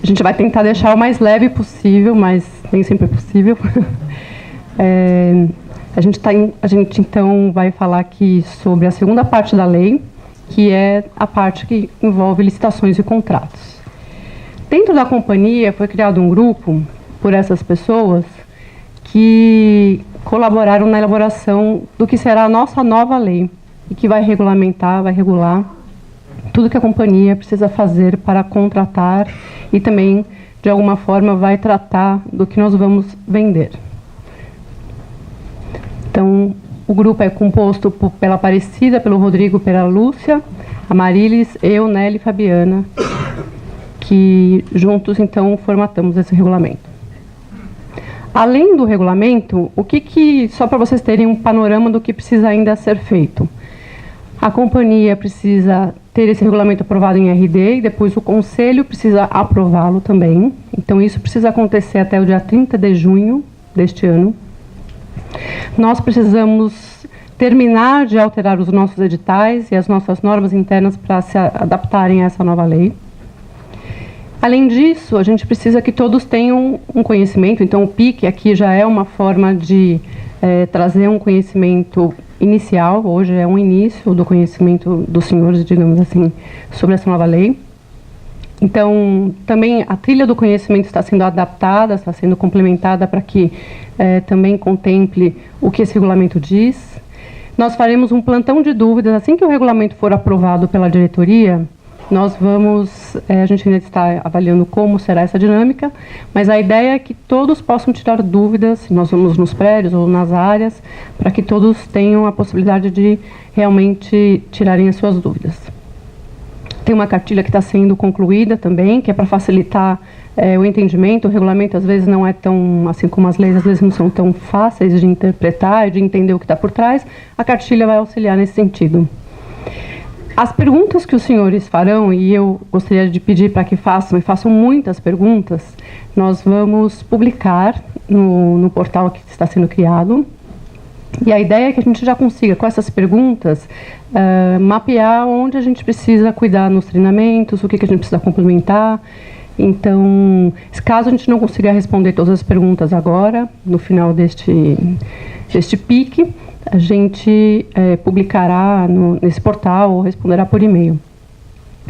A gente vai tentar deixar o mais leve possível, mas nem sempre é possível. A gente, então, vai falar aqui sobre a segunda parte da lei, que é a parte que envolve licitações e contratos. Dentro da companhia foi criado um grupo por essas pessoas que colaboraram na elaboração do que será a nossa nova lei e que vai regulamentar, vai regular tudo que a companhia precisa fazer para contratar e também, de alguma forma, vai tratar do que nós vamos vender. Então, o grupo é composto pela Aparecida, pelo Rodrigo, pela Lúcia, a Marilis, eu, Nelly e Fabiana, que juntos, então, formatamos esse regulamento. Além do regulamento, só para vocês terem um panorama do que precisa ainda ser feito. A companhia precisa ter esse regulamento aprovado em RD e depois o Conselho precisa aprová-lo também. Então, isso precisa acontecer até o dia 30 de junho deste ano. Nós precisamos terminar de alterar os nossos editais e as nossas normas internas para se adaptarem a essa nova lei. Além disso, a gente precisa que todos tenham um conhecimento. Então, o PIC aqui já é uma forma de trazer um conhecimento inicial. Hoje é um início do conhecimento dos senhores, digamos assim, sobre essa nova lei. Então, também a trilha do conhecimento está sendo adaptada, está sendo complementada para que também contemple o que esse regulamento diz. Nós faremos um plantão de dúvidas assim que o regulamento for aprovado pela diretoria. Nós vamos, a gente ainda está avaliando como será essa dinâmica, mas a ideia é que todos possam tirar dúvidas, nós vamos nos prédios ou nas áreas, para que todos tenham a possibilidade de realmente tirarem as suas dúvidas. Tem uma cartilha que está sendo concluída também, que é para facilitar o entendimento. O regulamento, às vezes, não é tão, assim como as leis, às vezes não são tão fáceis de interpretar e de entender o que está por trás. A cartilha vai auxiliar nesse sentido. As perguntas que os senhores farão, e eu gostaria de pedir para que façam, e façam muitas perguntas, nós vamos publicar no portal que está sendo criado. E a ideia é que a gente já consiga, com essas perguntas, mapear onde a gente precisa cuidar nos treinamentos, o que a gente precisa complementar. Então, caso a gente não consiga responder todas as perguntas agora, no final deste PIC, a gente publicará nesse portal ou responderá por e-mail.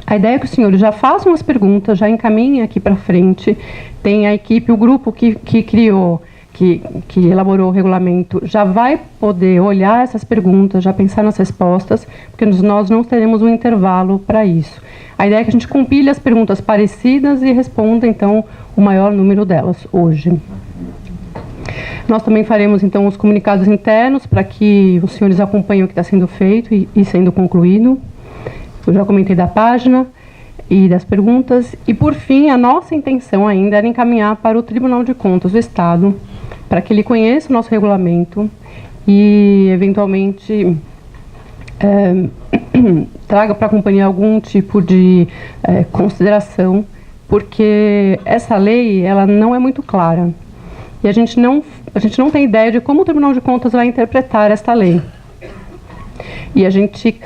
A ideia é que os senhores já façam as perguntas, já encaminhem aqui para frente. Tem a equipe, o grupo que criou, que elaborou o regulamento, já vai poder olhar essas perguntas, já pensar nas respostas, porque nós não teremos um intervalo para isso. A ideia é que a gente compile as perguntas parecidas e responda, então, o maior número delas hoje. Nós também faremos, então, os comunicados internos para que os senhores acompanhem o que está sendo feito e sendo concluído. Eu já comentei da página e das perguntas. E, por fim, a nossa intenção ainda era encaminhar para o Tribunal de Contas do Estado, para que ele conheça o nosso regulamento e, eventualmente, traga para a companhia algum tipo de consideração, porque essa lei ela não é muito clara. E a gente não tem ideia de como o Tribunal de Contas vai interpretar esta lei. E a gente,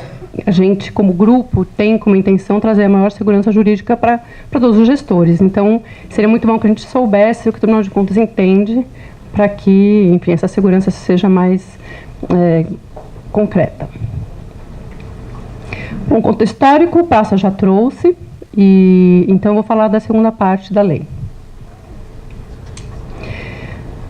como grupo, tem como intenção trazer a maior segurança jurídica para todos os gestores. Então, seria muito bom que a gente soubesse o que o Tribunal de Contas entende, para que, enfim, essa segurança seja mais concreta. Um contexto histórico, o Praça já trouxe, e então eu vou falar da segunda parte da lei.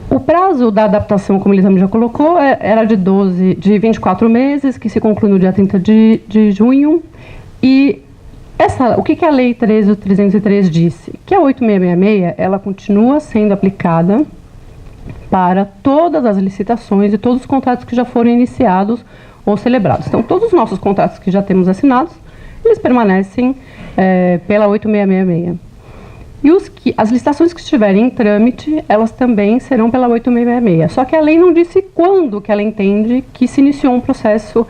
O prazo da adaptação, como o Elisama já colocou, era de 24 meses, que se conclui no dia 30 de junho. E o que a Lei 13.303 disse? Que a 8666 ela continua sendo aplicada para todas as licitações e todos os contratos que já foram iniciados ou celebrados. Então, todos os nossos contratos que já temos assinados, eles permanecem pela 8666. E as licitações que estiverem em trâmite, elas também serão pela 8666. Só que a lei não disse quando que ela entende que se iniciou um processo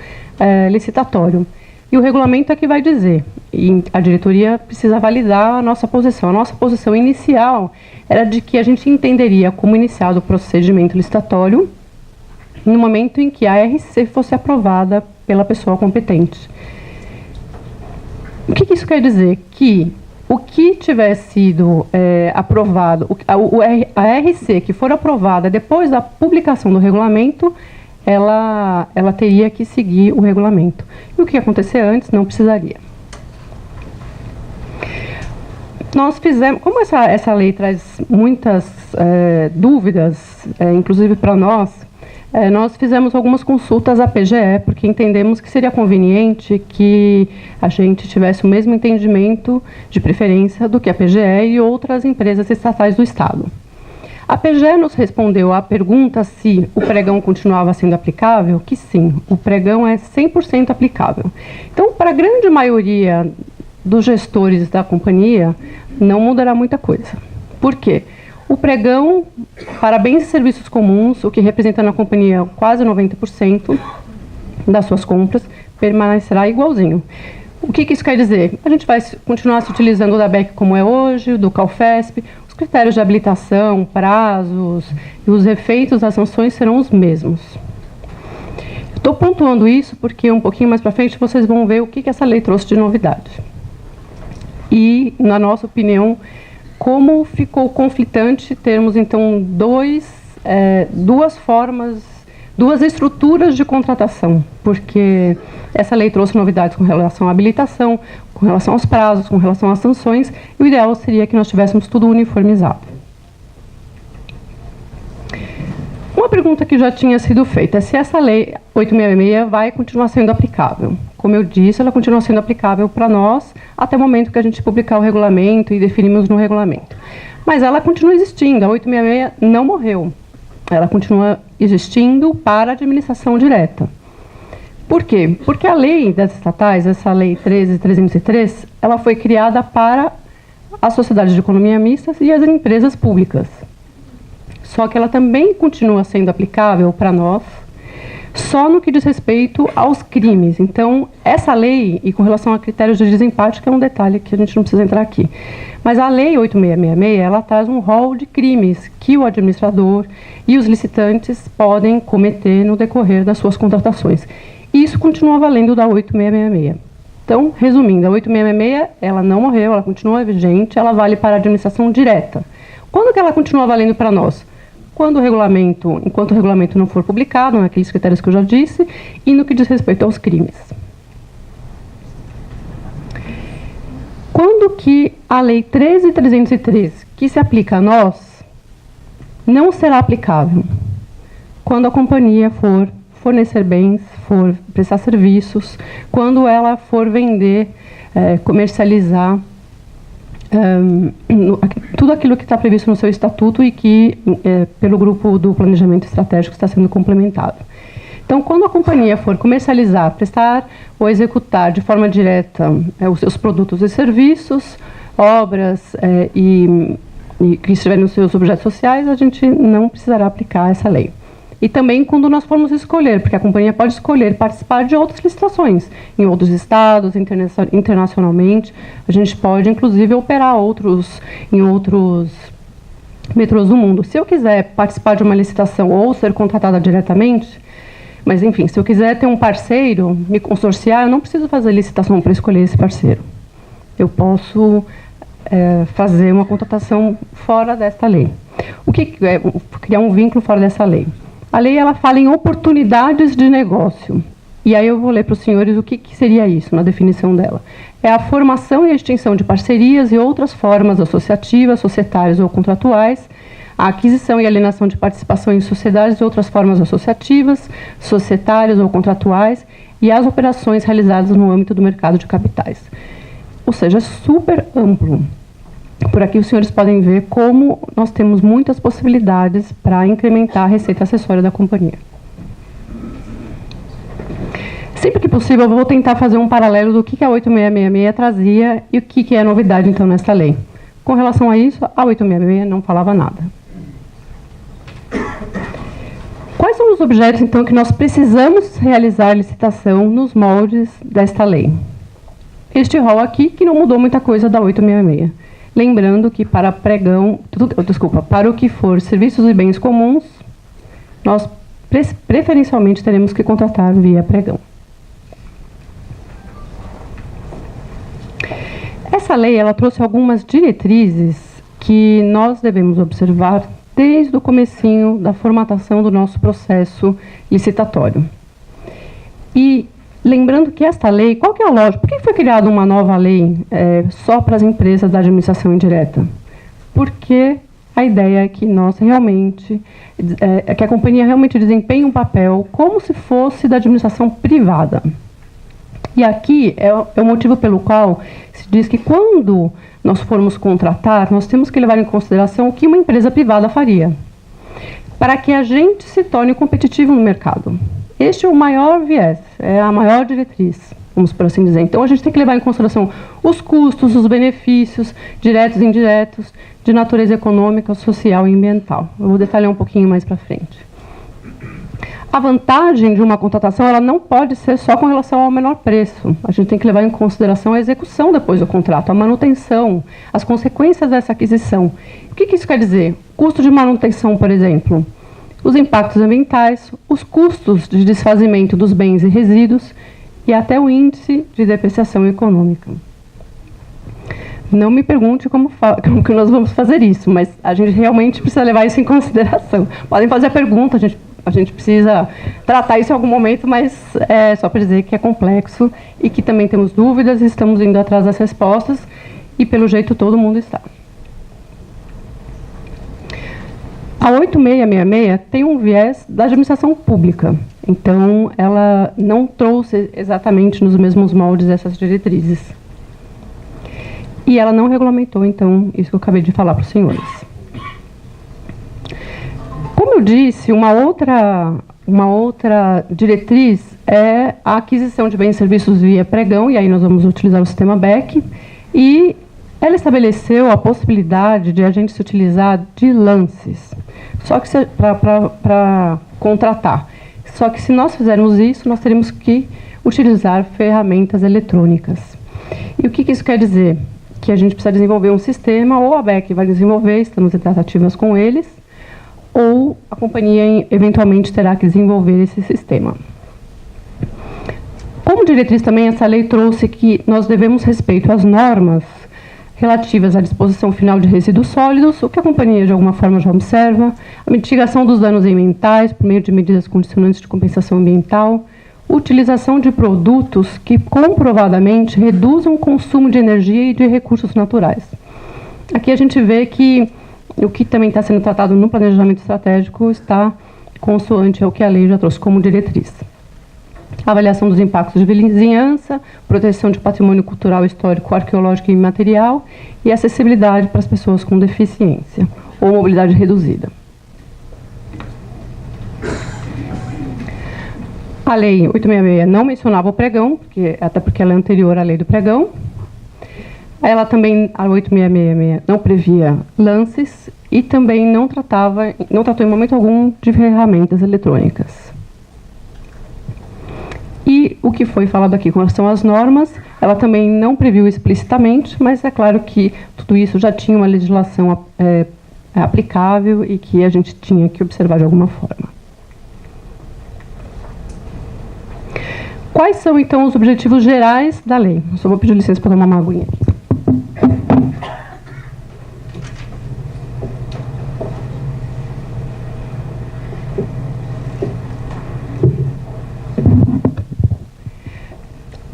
licitatório. E o regulamento é que vai dizer. E a diretoria precisa validar a nossa posição. A nossa posição inicial era de que a gente entenderia como iniciado o procedimento licitatório no momento em que a RC fosse aprovada pela pessoa competente. O que isso quer dizer? Que o que tiver sido aprovado, a RC que for aprovada depois da publicação do regulamento, ela teria que seguir o regulamento. E o que acontecer antes não precisaria. Nós fizemos, como essa lei traz muitas dúvidas, inclusive para nós fizemos algumas consultas à PGE, porque entendemos que seria conveniente que a gente tivesse o mesmo entendimento, de preferência, do que a PGE e outras empresas estatais do Estado. A PGE nos respondeu à pergunta se o pregão continuava sendo aplicável, que sim, o pregão é 100% aplicável. Então, para a grande maioria dos gestores da companhia, não mudará muita coisa. Por quê? O pregão para bens e serviços comuns, o que representa na companhia quase 90% das suas compras, permanecerá igualzinho. O que isso quer dizer? A gente vai continuar se utilizando o DABEC como é hoje, do CALFESP, os critérios de habilitação, prazos e os efeitos das sanções serão os mesmos. Estou pontuando isso porque um pouquinho mais para frente vocês vão ver o que essa lei trouxe de novidade. E, na nossa opinião, como ficou conflitante termos, então, duas estruturas de contratação, porque essa lei trouxe novidades com relação à habilitação, com relação aos prazos, com relação às sanções, e o ideal seria que nós tivéssemos tudo uniformizado. Uma pergunta que já tinha sido feita é se essa lei 866 vai continuar sendo aplicável. Como eu disse, ela continua sendo aplicável para nós até o momento que a gente publicar o regulamento e definimos no regulamento. Mas ela continua existindo, a 866 não morreu. Ela continua existindo para a administração direta. Por quê? Porque a lei das estatais, essa lei 13.303, ela foi criada para as sociedades de economia mista e as empresas públicas. Só que ela também continua sendo aplicável para nós, só no que diz respeito aos crimes. Então, essa lei, e com relação a critérios de desempate, que é um detalhe que a gente não precisa entrar aqui, mas a lei 8666, ela traz um rol de crimes que o administrador e os licitantes podem cometer no decorrer das suas contratações. E isso continua valendo da 8666. Então, resumindo, a 8666, ela não morreu, ela continua vigente, ela vale para a administração direta. Quando que ela continua valendo para nós? Enquanto o regulamento não for publicado, naqueles critérios que eu já disse, e no que diz respeito aos crimes. Quando que a Lei 13.303, que se aplica a nós, não será aplicável? Quando a companhia for fornecer bens, for prestar serviços, quando ela for vender, comercializar, tudo aquilo que está previsto no seu estatuto e que, pelo grupo do planejamento estratégico, está sendo complementado. Então, quando a companhia for comercializar, prestar ou executar de forma direta os seus produtos e serviços, obras e que estiverem nos seus objetos sociais, a gente não precisará aplicar essa lei. E também quando nós formos escolher, porque a companhia pode escolher participar de outras licitações, em outros estados, internacionalmente. A gente pode, inclusive, operar em outros metrôs do mundo. Se eu quiser participar de uma licitação ou ser contratada diretamente, mas, enfim, se eu quiser ter um parceiro, me consorciar, eu não preciso fazer licitação para escolher esse parceiro. Eu posso fazer uma contratação fora desta lei. O que é criar um vínculo fora dessa lei? A lei ela fala em oportunidades de negócio. E aí eu vou ler para os senhores o que seria isso, na definição dela. É a formação e a extinção de parcerias e outras formas associativas, societárias ou contratuais, a aquisição e alienação de participação em sociedades e outras formas associativas, societárias ou contratuais, e as operações realizadas no âmbito do mercado de capitais. Ou seja, é super amplo. Por aqui os senhores podem ver como nós temos muitas possibilidades para incrementar a receita acessória da companhia. Sempre que possível, eu vou tentar fazer um paralelo do que a 8666 trazia e o que é novidade, então, nessa lei. Com relação a isso, a 866 não falava nada. Quais são os objetos, então, que nós precisamos realizar a nos moldes desta lei? Este rol aqui, que não mudou muita coisa da 866. Lembrando que para para o que for serviços e bens comuns, nós preferencialmente teremos que contratar via pregão. Essa lei ela trouxe algumas diretrizes que nós devemos observar desde o comecinho da formatação do nosso processo licitatório. E lembrando que esta lei, qual que é a lógica? Por que foi criada uma nova lei só para as empresas da administração indireta? Porque a ideia é que nós realmente, que a companhia realmente desempenhe um papel como se fosse da administração privada. E aqui é o motivo pelo qual se diz que quando nós formos contratar, nós temos que levar em consideração o que uma empresa privada faria, para que a gente se torne competitivo no mercado. Este é o maior viés, é a maior diretriz, vamos por assim dizer. Então, a gente tem que levar em consideração os custos, os benefícios, diretos e indiretos, de natureza econômica, social e ambiental. Eu vou detalhar um pouquinho mais para frente. A vantagem de uma contratação ela não pode ser só com relação ao menor preço. A gente tem que levar em consideração a execução depois do contrato, a manutenção, as consequências dessa aquisição. O que isso quer dizer? Custo de manutenção, por exemplo, os impactos ambientais, os custos de desfazimento dos bens e resíduos e até o índice de depreciação econômica. Não me pergunte como que nós vamos fazer isso, mas a gente realmente precisa levar isso em consideração. Podem fazer a pergunta, a gente precisa tratar isso em algum momento, mas é só para dizer que é complexo e que também temos dúvidas e estamos indo atrás das respostas e, pelo jeito, todo mundo está. A 8666 tem um viés da administração pública, então ela não trouxe exatamente nos mesmos moldes essas diretrizes. E ela não regulamentou, então, isso que eu acabei de falar para os senhores. Como eu disse, uma outra diretriz é a aquisição de bens e serviços via pregão, e aí nós vamos utilizar o sistema BEC, e ela estabeleceu a possibilidade de a gente se utilizar de lances, só que para contratar. Só que se nós fizermos isso, nós teremos que utilizar ferramentas eletrônicas. E o que isso quer dizer? Que a gente precisa desenvolver um sistema, ou a BEC vai desenvolver, estamos em tratativas com eles, ou a companhia eventualmente terá que desenvolver esse sistema. Como diretriz também, essa lei trouxe que nós devemos respeito às normas relativas à disposição final de resíduos sólidos, o que a companhia de alguma forma já observa, a mitigação dos danos ambientais por meio de medidas condicionantes de compensação ambiental, utilização de produtos que comprovadamente reduzam o consumo de energia e de recursos naturais. Aqui a gente vê que o que também está sendo tratado no planejamento estratégico está consoante ao que a lei já trouxe como diretriz. Avaliação dos impactos de vizinhança, proteção de patrimônio cultural, histórico, arqueológico e imaterial e acessibilidade para as pessoas com deficiência ou mobilidade reduzida. A Lei 866 não mencionava o pregão, até porque ela é anterior à Lei do Pregão. Ela também, a 8666, não previa lances e também não tratou em momento algum de ferramentas eletrônicas. E o que foi falado aqui com relação às normas, ela também não previu explicitamente, mas é claro que tudo isso já tinha uma legislação aplicável e que a gente tinha que observar de alguma forma. Quais são, então, os objetivos gerais da lei? Eu só vou pedir licença para tomar uma aguinha aqui.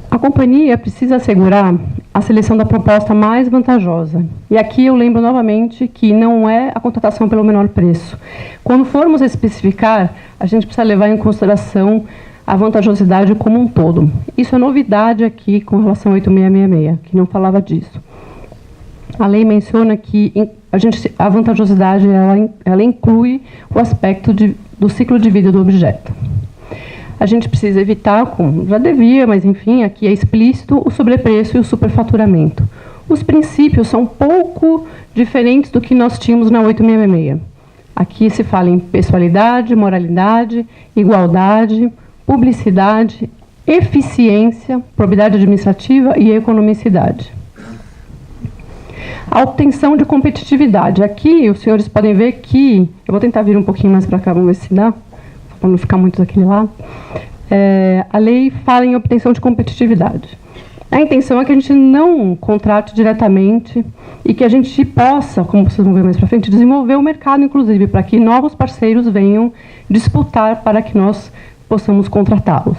A companhia precisa assegurar a seleção da proposta mais vantajosa. E aqui eu lembro novamente que não é a contratação pelo menor preço. Quando formos especificar, a gente precisa levar em consideração a vantajosidade como um todo. Isso é novidade aqui com relação ao 8666, que não falava disso. A lei menciona que a vantajosidade ela inclui o aspecto do ciclo de vida do objeto. A gente precisa evitar, como já devia, mas enfim, aqui é explícito, o sobrepreço e o superfaturamento. Os princípios são um pouco diferentes do que nós tínhamos na 8666. Aqui se fala em pessoalidade, moralidade, igualdade, publicidade, eficiência, probidade administrativa e economicidade. A obtenção de competitividade. Aqui os senhores podem ver que, eu vou tentar vir um pouquinho mais para cá, vamos ver se dá, para não ficar muito daquele lado. A lei fala em obtenção de competitividade. A intenção é que a gente não contrate diretamente e que a gente possa, como vocês vão ver mais para frente, desenvolver o mercado, inclusive, para que novos parceiros venham disputar para que nós possamos contratá-los.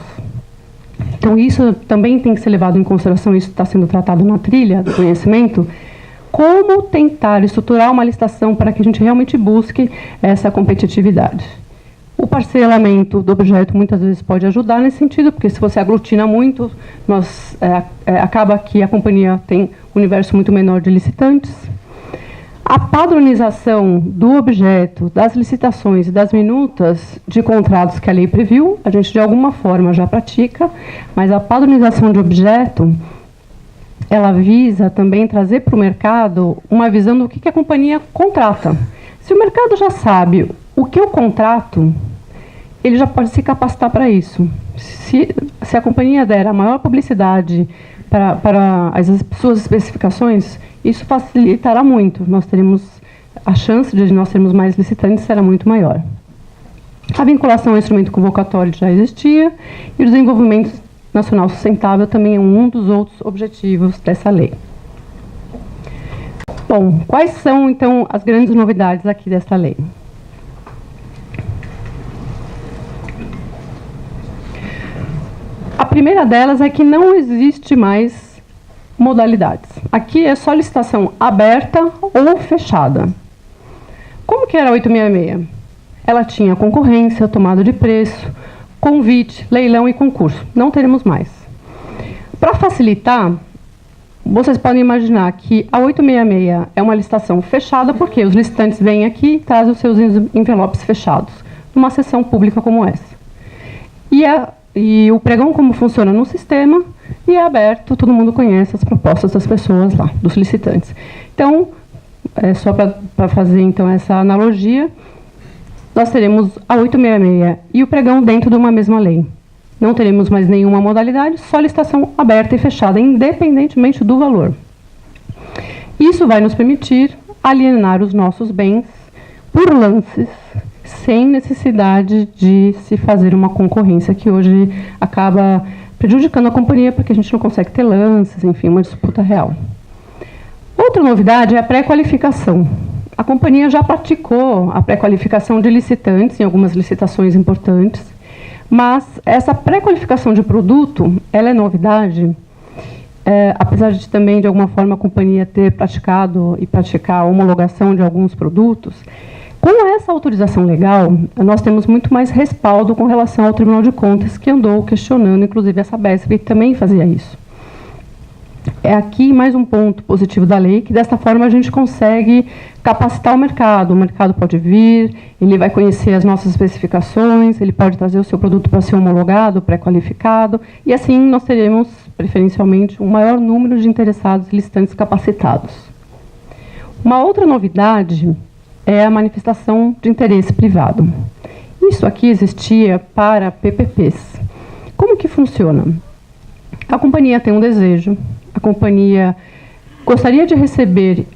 Então, isso também tem que ser levado em consideração, isso está sendo tratado na trilha do conhecimento, como tentar estruturar uma licitação para que a gente realmente busque essa competitividade. O parcelamento do objeto muitas vezes pode ajudar nesse sentido, porque se você aglutina muito, acaba que a companhia tem um universo muito menor de licitantes. A padronização do objeto, das licitações e das minutas de contratos que a lei previu, a gente de alguma forma já pratica, mas a padronização de objeto, ela visa também trazer para o mercado uma visão do que a companhia contrata. Se o mercado já sabe o que eu contrato, ele já pode se capacitar para isso. Se a companhia der a maior publicidade para as suas especificações, isso facilitará muito. Nós teremos a chance de nós termos mais licitantes será muito maior. A vinculação ao instrumento convocatório já existia e o desenvolvimento nacional sustentável também é um dos outros objetivos dessa lei. Bom, quais são, então, as grandes novidades aqui desta lei? A primeira delas é que não existe mais modalidades. Aqui é só licitação aberta ou fechada. Como que era a 866? Ela tinha concorrência, tomada de preço, convite, leilão e concurso. Não teremos mais. Para facilitar, vocês podem imaginar que a 866 é uma licitação fechada, porque os licitantes vêm aqui e trazem os seus envelopes fechados, numa sessão pública como essa. E o pregão, como funciona no sistema, e é aberto, todo mundo conhece as propostas das pessoas lá, dos licitantes. Então, só para fazer então essa analogia, nós teremos a 866 e o pregão dentro de uma mesma lei. Não teremos mais nenhuma modalidade, só licitação aberta e fechada, independentemente do valor. Isso vai nos permitir alienar os nossos bens por lances, sem necessidade de se fazer uma concorrência que hoje acaba prejudicando a companhia, porque a gente não consegue ter lances, enfim, uma disputa real. Outra novidade é a pré-qualificação. A companhia já praticou a pré-qualificação de licitantes em algumas licitações importantes, mas essa pré-qualificação de produto, ela é novidade, apesar de também, de alguma forma, a companhia ter praticado e praticar a homologação de alguns produtos. Com essa autorização legal, nós temos muito mais respaldo com relação ao Tribunal de Contas, que andou questionando, inclusive, essa Sabesp, que também fazia isso. É aqui mais um ponto positivo da lei, que desta forma a gente consegue capacitar o mercado pode vir, ele vai conhecer as nossas especificações, ele pode trazer o seu produto para ser homologado, pré-qualificado, e assim nós teremos, preferencialmente, um maior número de interessados e licitantes capacitados. Uma outra novidade é a manifestação de interesse privado. Isso aqui existia para PPPs. Como que funciona? A companhia tem um desejo, a companhia gostaria de receber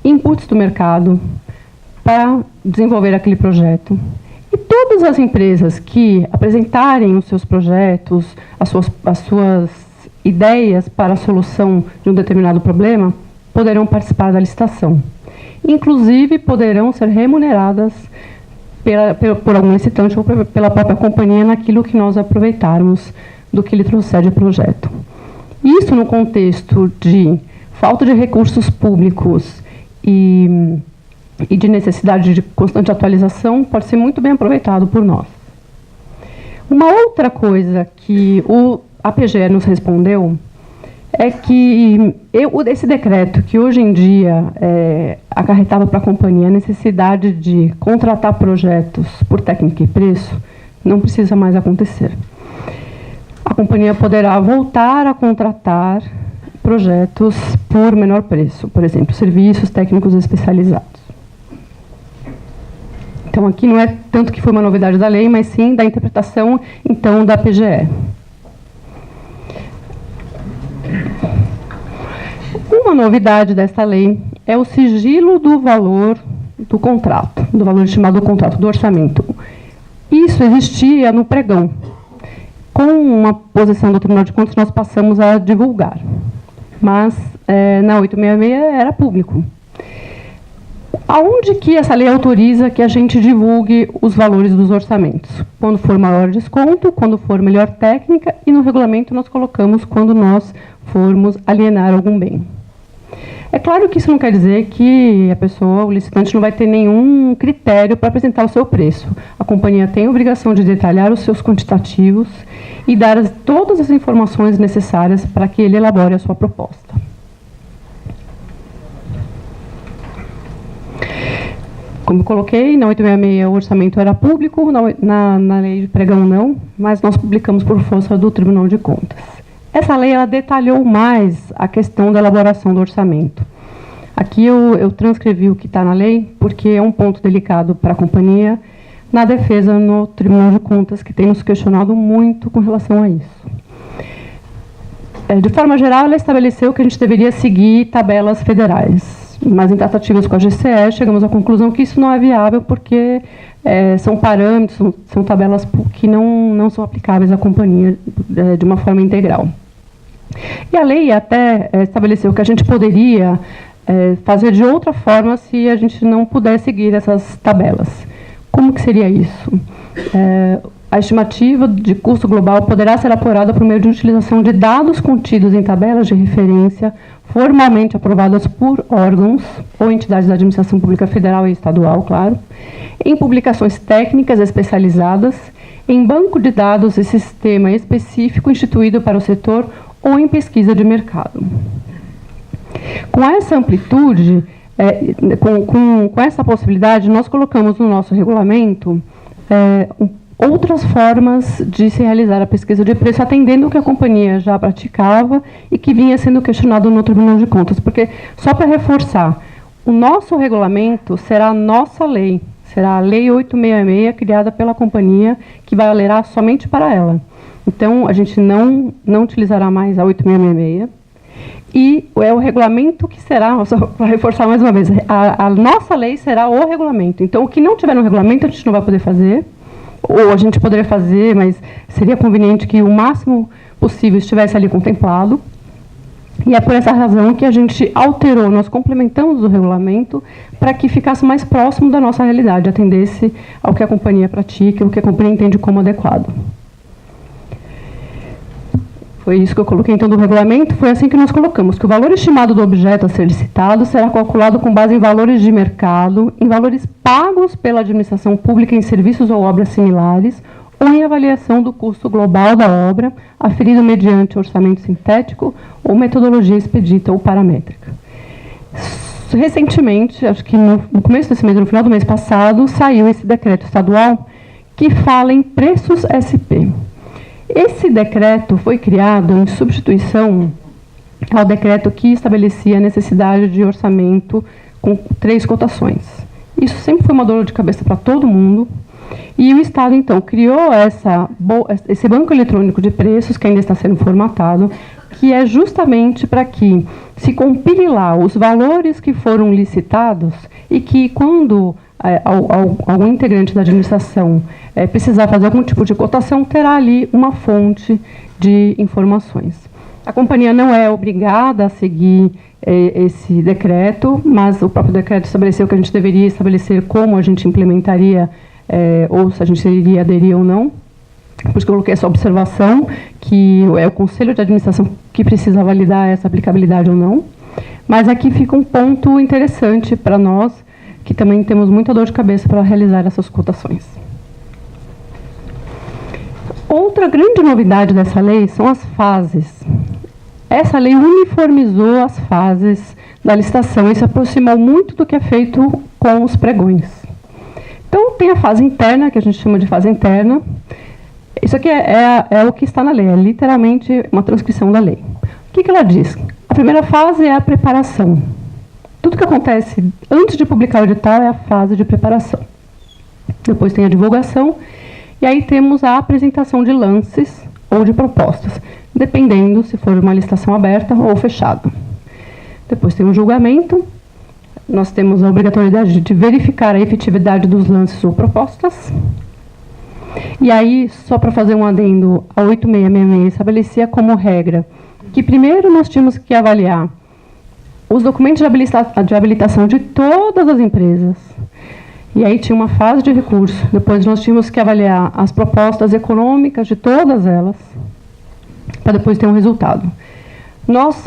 inputs do mercado para desenvolver aquele projeto. E todas as empresas que apresentarem os seus projetos, as suas ideias para a solução de um determinado problema, poderão participar da licitação. Inclusive, poderão ser remuneradas por algum licitante ou pela própria companhia naquilo que nós aproveitarmos do que lhe trouxer de projeto. Isso no contexto de falta de recursos públicos e de necessidade de constante atualização, pode ser muito bem aproveitado por nós. Uma outra coisa que a PGE nos respondeu é que esse decreto, que hoje em dia acarretava para a companhia a necessidade de contratar projetos por técnica e preço, não precisa mais acontecer. A companhia poderá voltar a contratar projetos por menor preço, por exemplo, serviços técnicos especializados. Então, aqui não é tanto que foi uma novidade da lei, mas sim da interpretação, então, da PGE. Uma novidade desta lei é o sigilo do valor do contrato, do valor estimado do contrato, do orçamento. Isso existia no pregão. com uma posição do Tribunal de Contas, nós passamos a divulgar. Mas, na 866, era público. Aonde que essa lei autoriza que a gente divulgue os valores dos orçamentos? Quando for maior desconto, quando for melhor técnica, e no regulamento nós colocamos quando nós formos alienar algum bem. É claro que isso não quer dizer que a pessoa, o licitante, não vai ter nenhum critério para apresentar o seu preço. A companhia tem a obrigação de detalhar os seus quantitativos e dar todas as informações necessárias para que ele elabore a sua proposta. Como eu coloquei, na 866 o orçamento era público, na lei de pregão não, mas nós publicamos por força do Tribunal de Contas. Essa lei ela detalhou mais a questão da elaboração do orçamento. Aqui eu transcrevi o que está na lei, porque é um ponto delicado para a companhia, na defesa no Tribunal de Contas, que tem nos questionado muito com relação a isso. De forma geral, ela estabeleceu que a gente deveria seguir tabelas federais, mas em tratativas com a GCE, chegamos à conclusão que isso não é viável, porque são parâmetros, são tabelas que não são aplicáveis à companhia de uma forma integral. E a lei até estabeleceu que a gente poderia fazer de outra forma se a gente não puder seguir essas tabelas. Como que seria isso? A estimativa de custo global poderá ser apurada por meio de utilização de dados contidos em tabelas de referência formalmente aprovadas por órgãos ou entidades da administração pública federal e estadual, claro, em publicações técnicas especializadas, em banco de dados e sistema específico instituído para o setor ou em pesquisa de mercado. Com essa amplitude, com essa possibilidade, nós colocamos no nosso regulamento outras formas de se realizar a pesquisa de preço, atendendo o que a companhia já praticava e que vinha sendo questionado no Tribunal de Contas. Porque, só para reforçar, o nosso regulamento será a nossa lei, será a Lei 866, criada pela companhia, que vai valerá somente para ela. Então, a gente não utilizará mais a 8666. E é o regulamento que será, só para reforçar mais uma vez, a nossa lei será o regulamento. Então, o que não tiver no regulamento, a gente não vai poder fazer, ou a gente poderia fazer, mas seria conveniente que o máximo possível estivesse ali contemplado. E é por essa razão que a gente alterou, nós complementamos o regulamento para que ficasse mais próximo da nossa realidade, atendesse ao que a companhia pratica, o que a companhia entende como adequado. Foi isso que eu coloquei, então, do regulamento. Foi assim que nós colocamos, que o valor estimado do objeto a ser licitado será calculado com base em valores de mercado, em valores pagos pela administração pública em serviços ou obras similares, ou em avaliação do custo global da obra, aferido mediante orçamento sintético ou metodologia expedita ou paramétrica. Recentemente, acho que no começo desse mês, no final do mês passado, saiu esse decreto estadual que fala em preços SP. Esse decreto foi criado em substituição ao decreto que estabelecia a necessidade de orçamento com 3 cotações. Isso sempre foi uma dor de cabeça para todo mundo. E o Estado, então, criou esse banco eletrônico de preços, que ainda está sendo formatado, que é justamente para que se compile lá os valores que foram licitados e que, quando algum integrante da administração precisar fazer algum tipo de cotação, terá ali uma fonte de informações. A companhia não é obrigada a seguir esse decreto, mas o próprio decreto estabeleceu que a gente deveria estabelecer como a gente implementaria, ou se a gente iria aderir ou não. Por isso que eu coloquei essa observação, que é o Conselho de Administração que precisa validar essa aplicabilidade ou não. Mas aqui fica um ponto interessante para nós, que também temos muita dor de cabeça para realizar essas cotações. Outra grande novidade dessa lei são as fases. Essa lei uniformizou as fases da licitação e se aproximou muito do que é feito com os pregões. Então, tem a fase interna, que a gente chama de fase interna. Isso aqui é o que está na lei, é literalmente uma transcrição da lei. O que ela diz? A primeira fase é a preparação. Tudo que acontece antes de publicar o edital é a fase de preparação. Depois tem a divulgação, e aí temos a apresentação de lances ou de propostas, dependendo se for uma licitação aberta ou fechada. Depois tem o julgamento. Nós temos a obrigatoriedade de verificar a efetividade dos lances ou propostas. E aí, só para fazer um adendo, a 8666 estabelecia como regra que primeiro nós tínhamos que avaliar os documentos de habilitação de todas as empresas. E aí tinha uma fase de recurso. Depois nós tínhamos que avaliar as propostas econômicas de todas elas, para depois ter um resultado.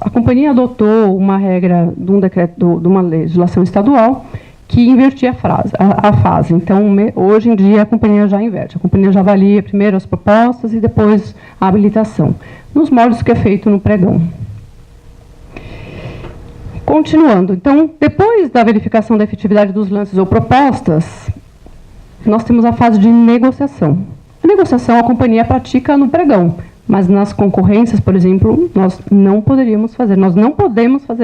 A companhia adotou uma regra de um decreto, de uma legislação estadual, que invertia a fase. Então, hoje em dia, a companhia já inverte. A companhia já avalia primeiro as propostas e depois a habilitação, nos moldes que é feito no pregão. Continuando, então, depois da verificação da efetividade dos lances ou propostas, nós temos a fase de negociação. A negociação a companhia pratica no pregão, mas nas concorrências, por exemplo, nós não podemos fazer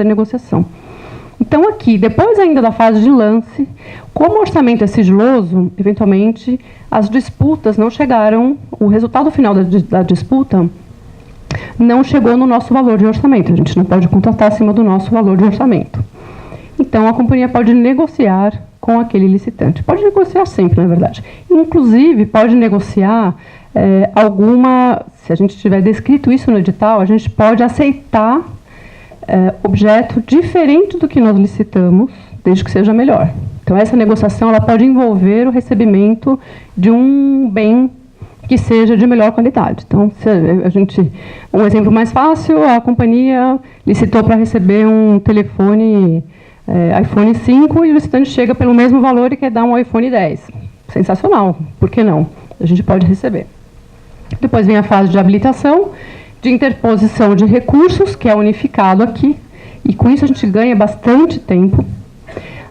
negociação. Então, aqui, depois ainda da fase de lance, como o orçamento é sigiloso, eventualmente, as disputas não chegaram, o resultado final da disputa não chegou no nosso valor de orçamento. A gente não pode contratar acima do nosso valor de orçamento. Então, a companhia pode negociar com aquele licitante. Pode negociar sempre, na verdade. Inclusive, pode negociar se a gente tiver descrito isso no edital, a gente pode aceitar objeto diferente do que nós licitamos, desde que seja melhor. Então, essa negociação ela pode envolver o recebimento de um bem que seja de melhor qualidade. Então, um exemplo mais fácil, a companhia licitou para receber um telefone iPhone 5 e o licitante chega pelo mesmo valor e quer dar um iPhone 10. Sensacional, por que não? A gente pode receber. Depois vem a fase de habilitação, de interposição de recursos, que é unificado aqui, e com isso a gente ganha bastante tempo.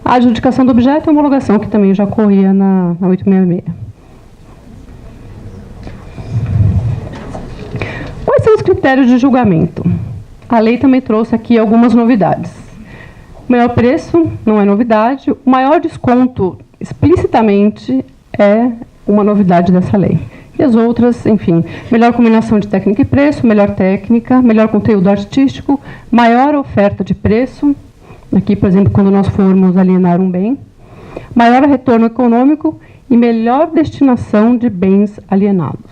A adjudicação do objeto e a homologação, que também já ocorria na 866. Quais são os critérios de julgamento? A lei também trouxe aqui algumas novidades. O menor preço não é novidade, o maior desconto explicitamente é uma novidade dessa lei. E as outras, enfim, melhor combinação de técnica e preço, melhor técnica, melhor conteúdo artístico, maior oferta de preço, aqui, por exemplo, quando nós formos alienar um bem, maior retorno econômico e melhor destinação de bens alienados.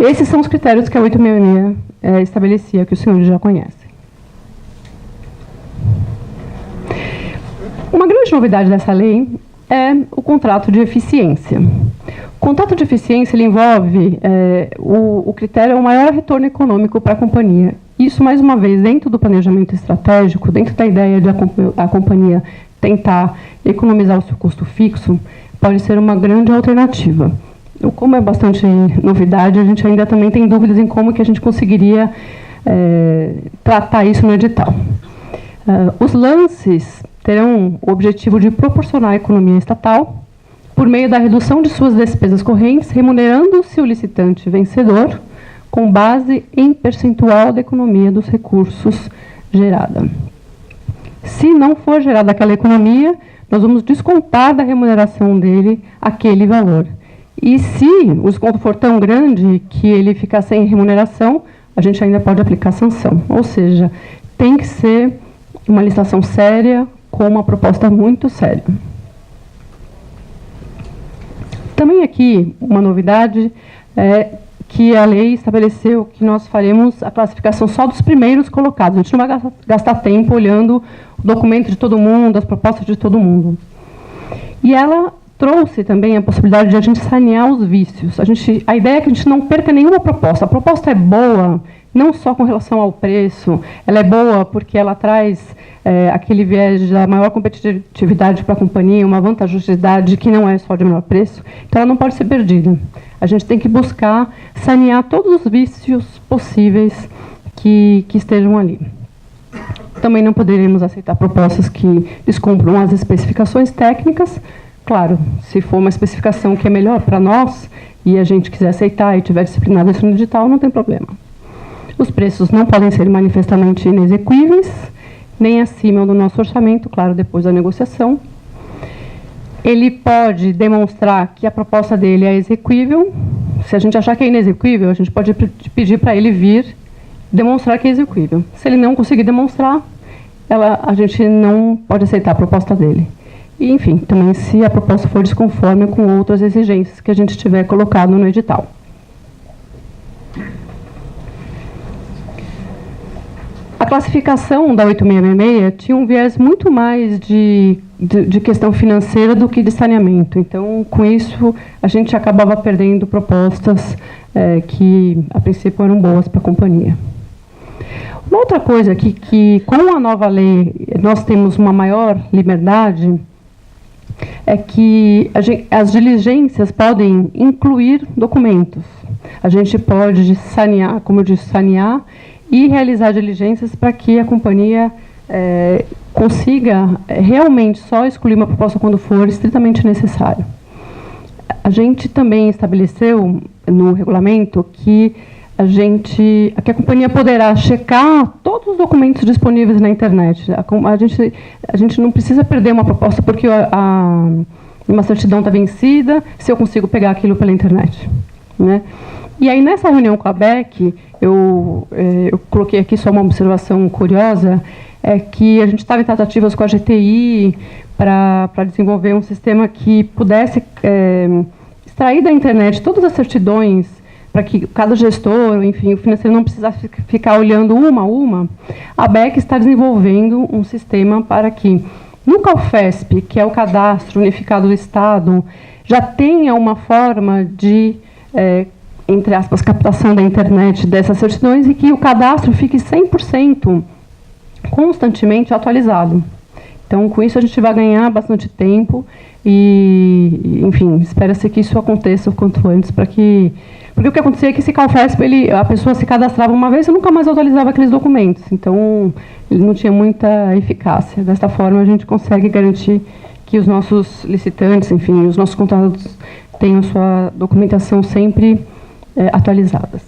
Esses são os critérios que a 866 estabelecia, que os senhores já conhecem. Uma grande novidade dessa lei é o contrato de eficiência. O contrato de eficiência ele envolve o critério é o maior retorno econômico para a companhia. Isso, mais uma vez, dentro do planejamento estratégico, dentro da ideia de a companhia tentar economizar o seu custo fixo, pode ser uma grande alternativa. Como é bastante novidade, a gente ainda também tem dúvidas em como que a gente conseguiria tratar isso no edital. Os lances terão o objetivo de proporcionar a economia estatal por meio da redução de suas despesas correntes, remunerando-se o licitante vencedor com base em percentual da economia dos recursos gerada. Se não for gerada aquela economia, nós vamos descontar da remuneração dele aquele valor. E se o desconto for tão grande que ele ficar sem remuneração, a gente ainda pode aplicar sanção. Ou seja, tem que ser uma licitação séria, com uma proposta muito séria. Também aqui, uma novidade é que a lei estabeleceu que nós faremos a classificação só dos primeiros colocados. A gente não vai gastar tempo olhando o documento de todo mundo, as propostas de todo mundo. E ela trouxe também a possibilidade de a gente sanear os vícios. A ideia é que a gente não perca nenhuma proposta. A proposta é boa, não só com relação ao preço, ela é boa porque ela traz aquele viés da maior competitividade para a companhia, uma vantajosidade que não é só de menor preço, então ela não pode ser perdida. A gente tem que buscar sanear todos os vícios possíveis que estejam ali. Também não poderemos aceitar propostas que descumpram as especificações técnicas. Claro, se for uma especificação que é melhor para nós e a gente quiser aceitar e tiver disciplinado isso no edital, não tem problema. Os preços não podem ser manifestamente inexequíveis, nem acima do nosso orçamento, claro, depois da negociação. Ele pode demonstrar que a proposta dele é exequível. Se a gente achar que é inexequível, a gente pode pedir para ele vir demonstrar que é exequível. Se ele não conseguir demonstrar, a gente não pode aceitar a proposta dele. e, enfim, também se a proposta for desconforme com outras exigências que a gente tiver colocado no edital. A classificação da 8666 tinha um viés muito mais de questão financeira do que de saneamento. Então, com isso, a gente acabava perdendo propostas que, a princípio, eram boas para a companhia. Uma outra coisa aqui, que com a nova lei nós temos uma maior liberdade, é que as diligências podem incluir documentos. A gente pode sanear, como eu disse, sanear e realizar diligências para que a companhia consiga realmente só excluir uma proposta quando for estritamente necessário. A gente também estabeleceu no regulamento que a companhia poderá checar todos os documentos disponíveis na internet. A gente não precisa perder uma proposta porque uma certidão está vencida, se eu consigo pegar aquilo pela internet, né? E aí, nessa reunião com a ABEC, eu coloquei aqui só uma observação curiosa, é que a gente estava em tratativas com a GTI para desenvolver um sistema que pudesse extrair da internet todas as certidões, para que cada gestor, enfim, o financeiro não precisasse ficar olhando uma a uma. A ABEC está desenvolvendo um sistema para que, no CAUFESP, que é o Cadastro Unificado do Estado, já tenha uma forma de, entre aspas, captação da internet dessas certidões e que o cadastro fique 100% constantemente atualizado. Então, com isso, a gente vai ganhar bastante tempo e, enfim, espera-se que isso aconteça o quanto antes, porque o que acontecia é que esse CAUFESP, a pessoa se cadastrava uma vez e nunca mais atualizava aqueles documentos. Então, ele não tinha muita eficácia. Desta forma, a gente consegue garantir que os nossos licitantes, enfim, os nossos contratados tenham sua documentação sempre atualizadas.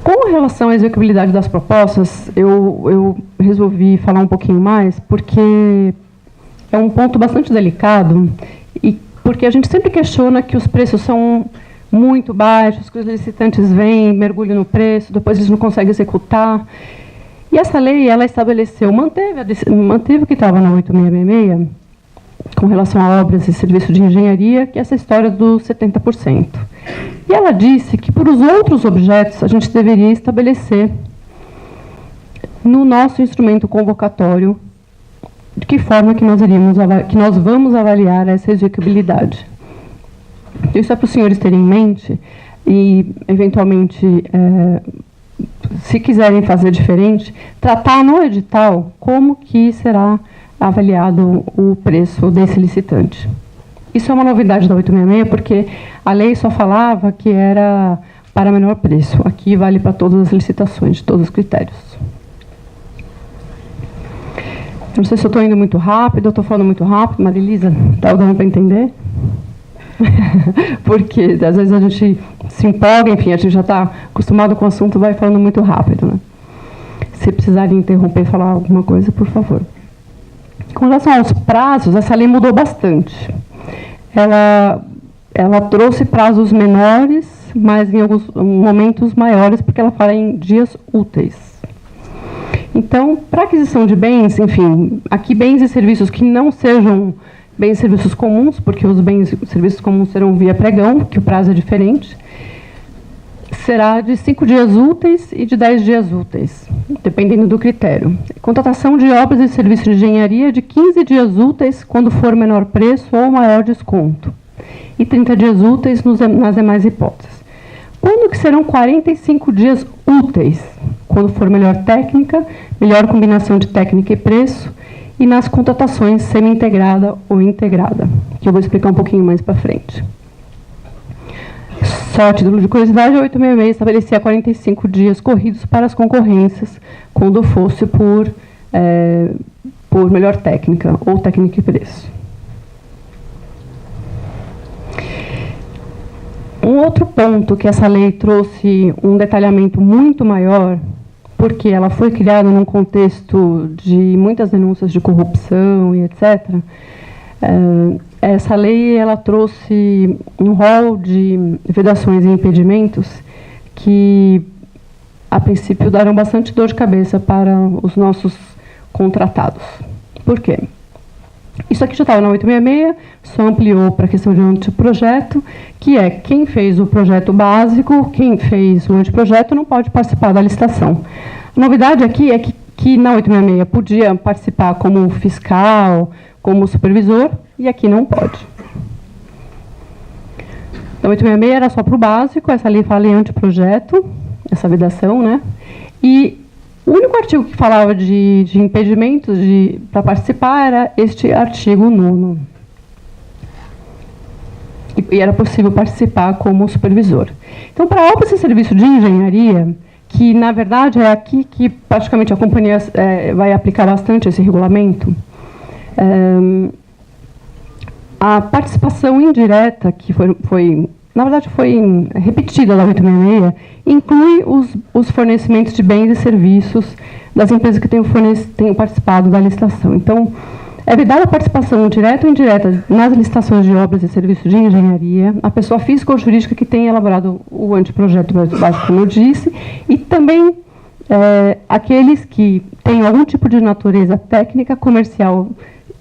Com relação à execuibilidade das propostas, eu resolvi falar um pouquinho mais, porque é um ponto bastante delicado, e porque a gente sempre questiona que os preços são muito baixos, que os licitantes vêm, mergulham no preço, depois eles não conseguem executar. E essa lei, ela estabeleceu, manteve o que estava na 8666, com relação a obras e serviços de engenharia, que é essa história dos 70%. E ela disse que, por os outros objetos, a gente deveria estabelecer, no nosso instrumento convocatório, de que forma que nós vamos avaliar essa execuibilidade. Isso é para os senhores terem em mente e, eventualmente, se quiserem fazer diferente, tratar no edital como que será avaliado o preço desse licitante. Isso é uma novidade da 866, porque a lei só falava que era para menor preço. Aqui vale para todas as licitações, de todos os critérios. Não sei se eu estou indo muito rápido, eu estou falando muito rápido. Marilisa, está dando para entender? Porque, às vezes, a gente se empolga, enfim, a gente já está acostumado com o assunto, vai falando muito rápido, né? Se precisarem interromper e falar alguma coisa, por favor. Com relação aos prazos, essa lei mudou bastante. Ela trouxe prazos menores, mas em alguns momentos maiores, porque ela fala em dias úteis. Então, para aquisição de bens, enfim, aqui bens e serviços que não sejam bens e serviços comuns, porque os bens e serviços comuns serão via pregão, que o prazo é diferente, será de 5 dias úteis e de 10 dias úteis, dependendo do critério. Contratação de obras e serviços de engenharia de 15 dias úteis, quando for menor preço ou maior desconto, e 30 dias úteis nas demais hipóteses. Quando que serão 45 dias úteis? Quando for melhor técnica, melhor combinação de técnica e preço, e nas contratações semi-integrada ou integrada, que eu vou explicar um pouquinho mais para frente. Só a título de curiosidade, a 866 estabelecia 45 dias corridos para as concorrências, quando fosse por melhor técnica ou técnica e preço. Um outro ponto que essa lei trouxe um detalhamento muito maior, porque ela foi criada num contexto de muitas denúncias de corrupção e etc., essa lei ela trouxe um rol de vedações e impedimentos que, a princípio, deram bastante dor de cabeça para os nossos contratados. Por quê? Isso aqui já estava na 866, só ampliou para a questão de anteprojeto, que é quem fez o projeto básico, quem fez o anteprojeto não pode participar da licitação. A novidade aqui é que na 866 podia participar como fiscal, como supervisor, e aqui não pode. Então, 866 era só para o básico, essa lei fala em anteprojeto, essa vedação, né? E o único artigo que falava de impedimentos para participar era este artigo 9º. E era possível participar como supervisor. Então, para obras e serviço de engenharia, que, na verdade, é aqui que praticamente a companhia vai aplicar bastante esse regulamento, a participação indireta, que na verdade, foi repetida da 866, inclui os fornecimentos de bens e serviços das empresas que tenham participado da licitação. Então, é vedada a participação direta ou indireta nas licitações de obras e serviços de engenharia, a pessoa física ou jurídica que tenha elaborado o anteprojeto básico, como eu disse, e também aqueles que têm algum tipo de natureza técnica, comercial,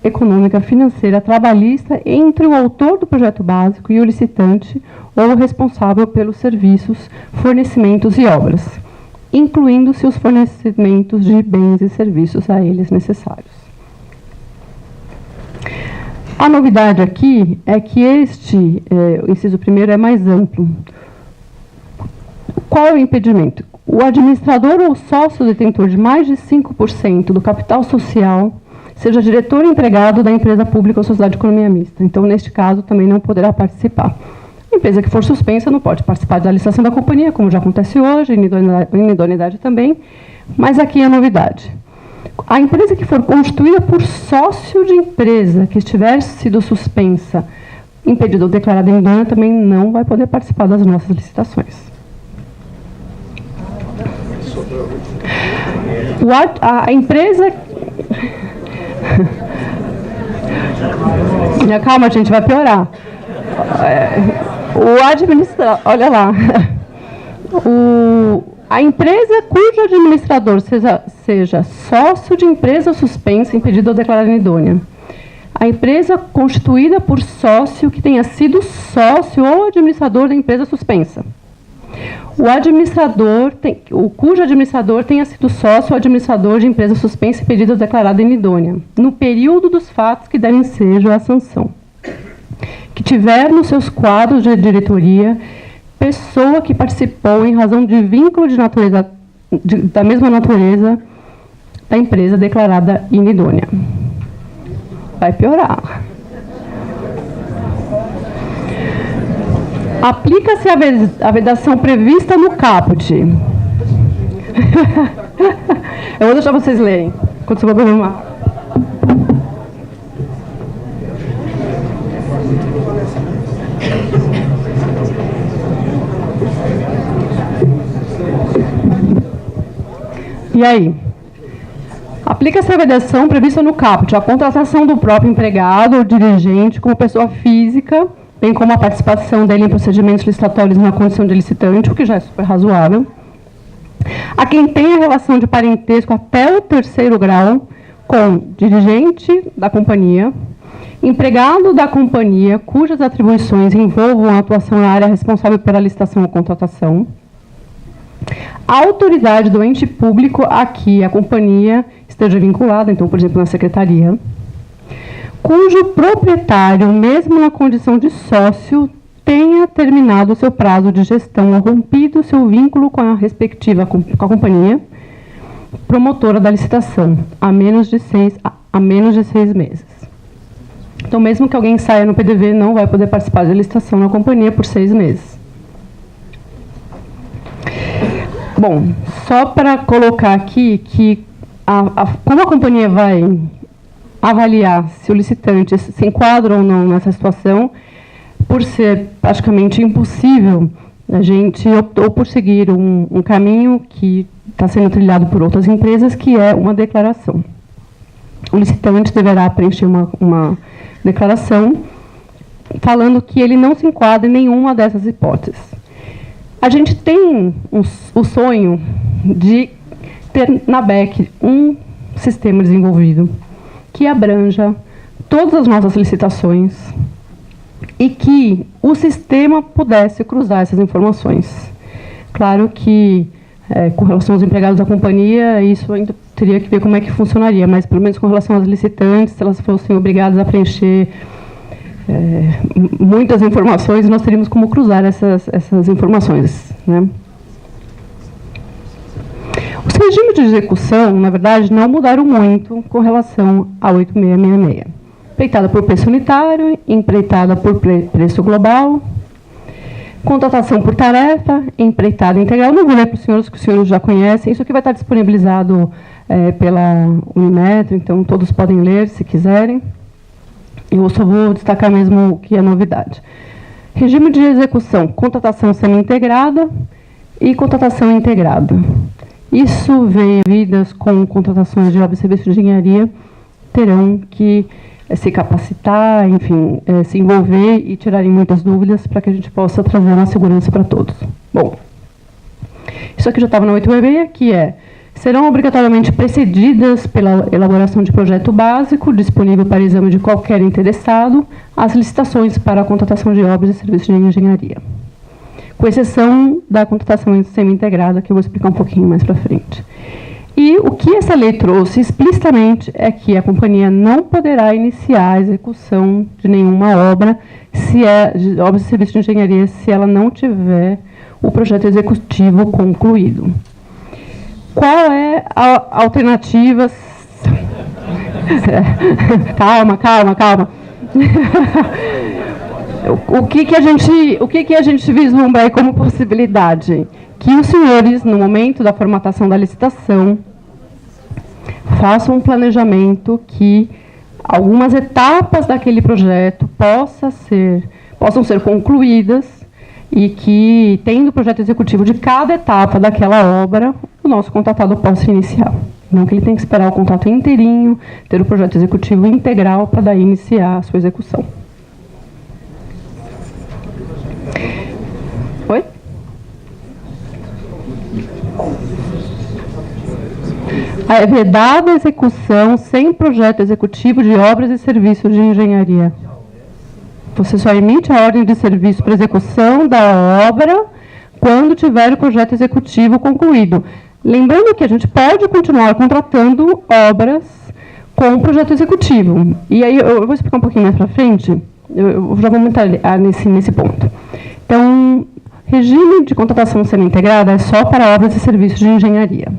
econômica, financeira, trabalhista, entre o autor do projeto básico e o licitante ou o responsável pelos serviços, fornecimentos e obras, incluindo-se os fornecimentos de bens e serviços a eles necessários. A novidade aqui é que o inciso 1º é mais amplo. Qual é o impedimento? O administrador ou sócio detentor de mais de 5% do capital social seja diretor ou empregado da empresa pública ou sociedade de economia mista. Então, neste caso, também não poderá participar. A empresa que for suspensa não pode participar da licitação da companhia, como já acontece hoje, inidoneidade também, mas aqui é a novidade. A empresa que for constituída por sócio de empresa que estiver sido suspensa, impedida ou declarada inidônea, também não vai poder participar das nossas licitações. A empresa... Calma, gente, vai piorar. Olha lá. A empresa cujo administrador seja sócio de empresa suspensa, impedida ou declarada inidônea. A empresa constituída por sócio que tenha sido sócio ou administrador da empresa suspensa. Cujo administrador tenha sido sócio ou administrador de empresa suspensa, impedida ou declarada inidônea, no período dos fatos que devem ensejo à sanção. Que tiver nos seus quadros de diretoria pessoa que participou em razão de vínculo de natureza, da mesma natureza da empresa declarada inidônea. Vai piorar. Aplica-se a vedação prevista no caput. Eu vou deixar vocês lerem, quando você for programar. E aí? Aplica-se a vedação prevista no caput, a contratação do próprio empregado ou dirigente como pessoa física, bem como a participação dele em procedimentos licitatórios na condição de licitante, o que já é super razoável. A quem tem a relação de parentesco até o 3º grau com dirigente da companhia, empregado da companhia cujas atribuições envolvam a atuação na área responsável pela licitação ou contratação, a autoridade do ente público a que a companhia esteja vinculada, então, por exemplo, na secretaria, cujo proprietário, mesmo na condição de sócio, tenha terminado o seu prazo de gestão ou rompido seu vínculo com a respectiva com a companhia promotora da licitação, a menos de 6 meses. Então, mesmo que alguém saia no PDV, não vai poder participar da licitação na companhia por 6 meses. Bom, só para colocar aqui que como a companhia vai avaliar se o licitante se enquadra ou não nessa situação, por ser praticamente impossível, a gente optou por seguir um caminho que está sendo trilhado por outras empresas, que é uma declaração. O licitante deverá preencher uma declaração falando que ele não se enquadra em nenhuma dessas hipóteses. A gente tem o sonho de ter na BEC um sistema desenvolvido que abranja todas as nossas licitações e que o sistema pudesse cruzar essas informações. Claro que, com relação aos empregados da companhia, isso ainda teria que ver como é que funcionaria, mas, pelo menos, com relação às licitantes, se elas fossem obrigadas a preencher muitas informações, nós teríamos como cruzar essas informações, né? Os regimes de execução, na verdade, não mudaram muito com relação a 8666. Empreitada por preço unitário, empreitada por preço global, contratação por tarefa, empreitada integral. Não vou ler para os senhores, que os senhores já conhecem. Isso aqui vai estar disponibilizado pela Unimetro, então todos podem ler se quiserem. Eu só vou destacar mesmo o que é novidade. Regime de execução, contratação semi-integrada e contratação integrada. Isso vem vidas com contratações de obras e serviços de engenharia, terão que se capacitar, enfim, se envolver e tirarem muitas dúvidas para que a gente possa trazer uma segurança para todos. Bom, isso aqui já estava na 866, que serão obrigatoriamente precedidas pela elaboração de projeto básico, disponível para exame de qualquer interessado, as licitações para a contratação de obras e serviços de engenharia, com exceção da contratação semi-integrada, que eu vou explicar um pouquinho mais para frente. E o que essa lei trouxe explicitamente é que a companhia não poderá iniciar a execução de nenhuma obra, de obras e serviços de engenharia, se ela não tiver o projeto executivo concluído. Qual é a alternativa? Calma. O que a gente vislumbra aí como possibilidade? Que os senhores, no momento da formatação da licitação, façam um planejamento que algumas etapas daquele projeto possam ser concluídas e que, tendo o projeto executivo de cada etapa daquela obra, o nosso contratado possa iniciar. Não que ele tenha que esperar o contrato inteirinho, ter o projeto executivo integral para daí iniciar a sua execução. Oi? É vedada a execução sem projeto executivo de obras e serviços de engenharia. Você só emite a ordem de serviço para execução da obra quando tiver o projeto executivo concluído. Lembrando que a gente pode continuar contratando obras com o projeto executivo. E aí eu vou explicar um pouquinho mais para frente, eu já vou entrar nesse ponto. Então, regime de contratação semi-integrada é só para obras e serviços de engenharia.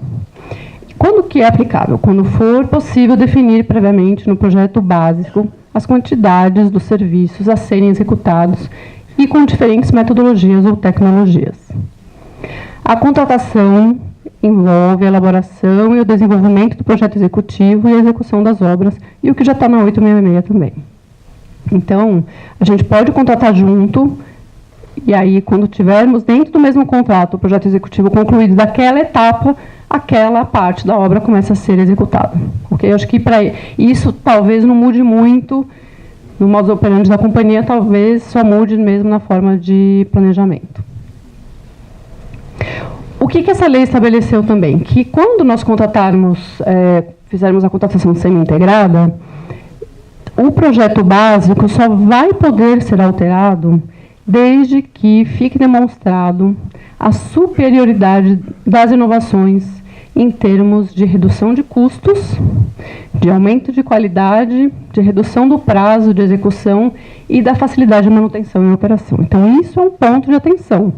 Quando que é aplicável? Quando for possível definir previamente no projeto básico as quantidades dos serviços a serem executados e com diferentes metodologias ou tecnologias. A contratação envolve a elaboração e o desenvolvimento do projeto executivo e a execução das obras, e o que já está na 866 também. Então, a gente pode contratar junto, e aí, quando tivermos dentro do mesmo contrato o projeto executivo concluído daquela etapa, aquela parte da obra começa a ser executada. Okay? Eu acho que para isso talvez não mude muito no modus operandi da companhia, talvez só mude mesmo na forma de planejamento. O que essa lei estabeleceu também? Que quando nós fizermos a contratação semi-integrada, o projeto básico só vai poder ser alterado desde que fique demonstrado a superioridade das inovações em termos de redução de custos, de aumento de qualidade, de redução do prazo de execução e da facilidade de manutenção e operação. Então, isso é um ponto de atenção,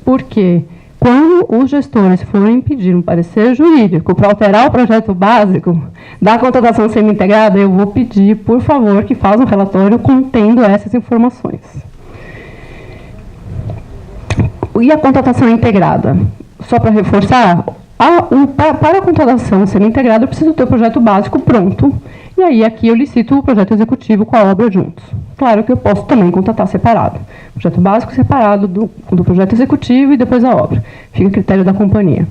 porque quando os gestores forem pedir um parecer jurídico para alterar o projeto básico da contratação semi-integrada, eu vou pedir, por favor, que façam um relatório contendo essas informações. E a contratação integrada? Só para reforçar, para a contratação semi-integrada, eu preciso ter o projeto básico pronto. E aí, aqui eu licito o projeto executivo com a obra juntos. Claro que eu posso também contratar separado. Projeto básico separado do projeto executivo e depois a obra. Fica a critério da companhia.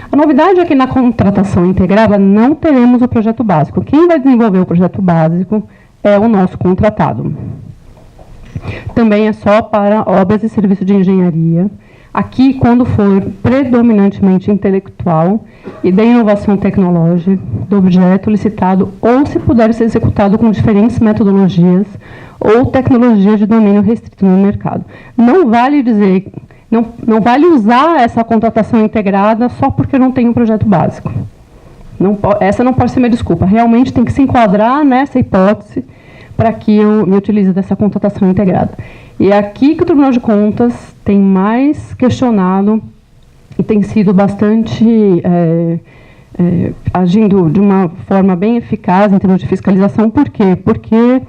A novidade é que na contratação integrada não teremos o projeto básico. Quem vai desenvolver o projeto básico é o nosso contratado. Também é só para obras e serviços de engenharia, Aqui, quando for predominantemente intelectual e da inovação tecnológica do objeto licitado, ou se puder ser executado com diferentes metodologias ou tecnologias de domínio restrito no mercado. Não vale dizer, não vale usar essa contratação integrada só porque não tem um projeto básico. Essa não pode ser minha desculpa. Realmente tem que se enquadrar nessa hipótese para que eu me utilize dessa contratação integrada. E é aqui que o Tribunal de Contas tem mais questionado e tem sido bastante agindo de uma forma bem eficaz em termos de fiscalização. Por quê? Porque,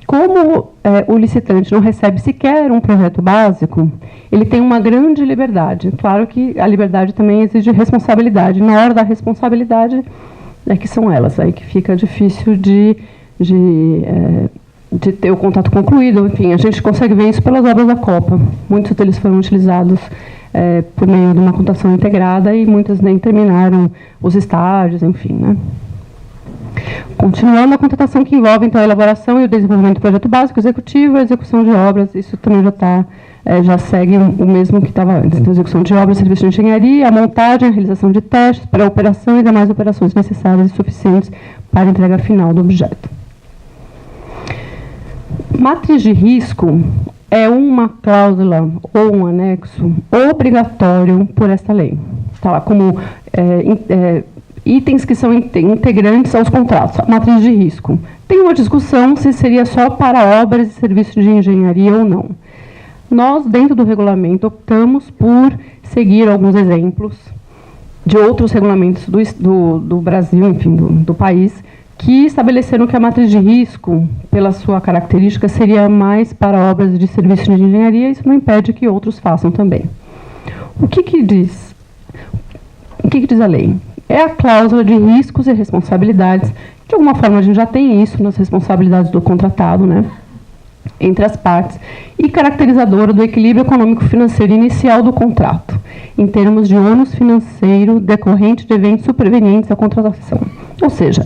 como o licitante não recebe sequer um projeto básico, ele tem uma grande liberdade. Claro que a liberdade também exige responsabilidade. Na hora da responsabilidade, é que são elas, aí que fica difícil de ter o contrato concluído. Enfim, a gente consegue ver isso pelas obras da Copa. Muitos deles foram utilizados por meio de uma contratação integrada e muitas nem terminaram os estágios, enfim, né? Continuando, a contratação que envolve, então, a elaboração e o desenvolvimento do projeto básico, executivo e a execução de obras, isso também já segue o mesmo que estava antes. Então, execução de obras, serviço de engenharia, a montagem, a realização de testes para a operação e demais operações necessárias e suficientes para a entrega final do objeto. Matriz de risco é uma cláusula ou um anexo obrigatório por esta lei. Está lá como itens que são integrantes aos contratos. A matriz de risco. Tem uma discussão se seria só para obras e serviços de engenharia ou não. Nós, dentro do regulamento, optamos por seguir alguns exemplos de outros regulamentos do Brasil, enfim, do país, que estabeleceram que a matriz de risco, pela sua característica, seria mais para obras de serviços de engenharia. Isso não impede que outros façam também. O que diz a lei? É a cláusula de riscos e responsabilidades. De alguma forma, a gente já tem isso nas responsabilidades do contratado, né, entre as partes, e caracterizadora do equilíbrio econômico-financeiro inicial do contrato, em termos de ônus financeiro decorrente de eventos supervenientes à contratação. Ou seja,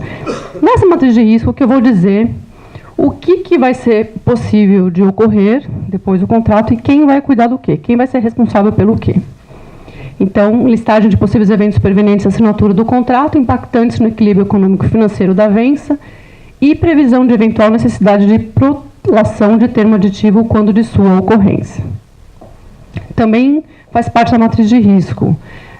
nessa matriz de risco, o que eu vou dizer, o que vai ser possível de ocorrer depois do contrato e quem vai cuidar do quê, quem vai ser responsável pelo quê. Então, listagem de possíveis eventos supervenientes à assinatura do contrato, impactantes no equilíbrio econômico-financeiro da avença e previsão de eventual necessidade de prolação de termo aditivo quando de sua ocorrência. Também faz parte da matriz de risco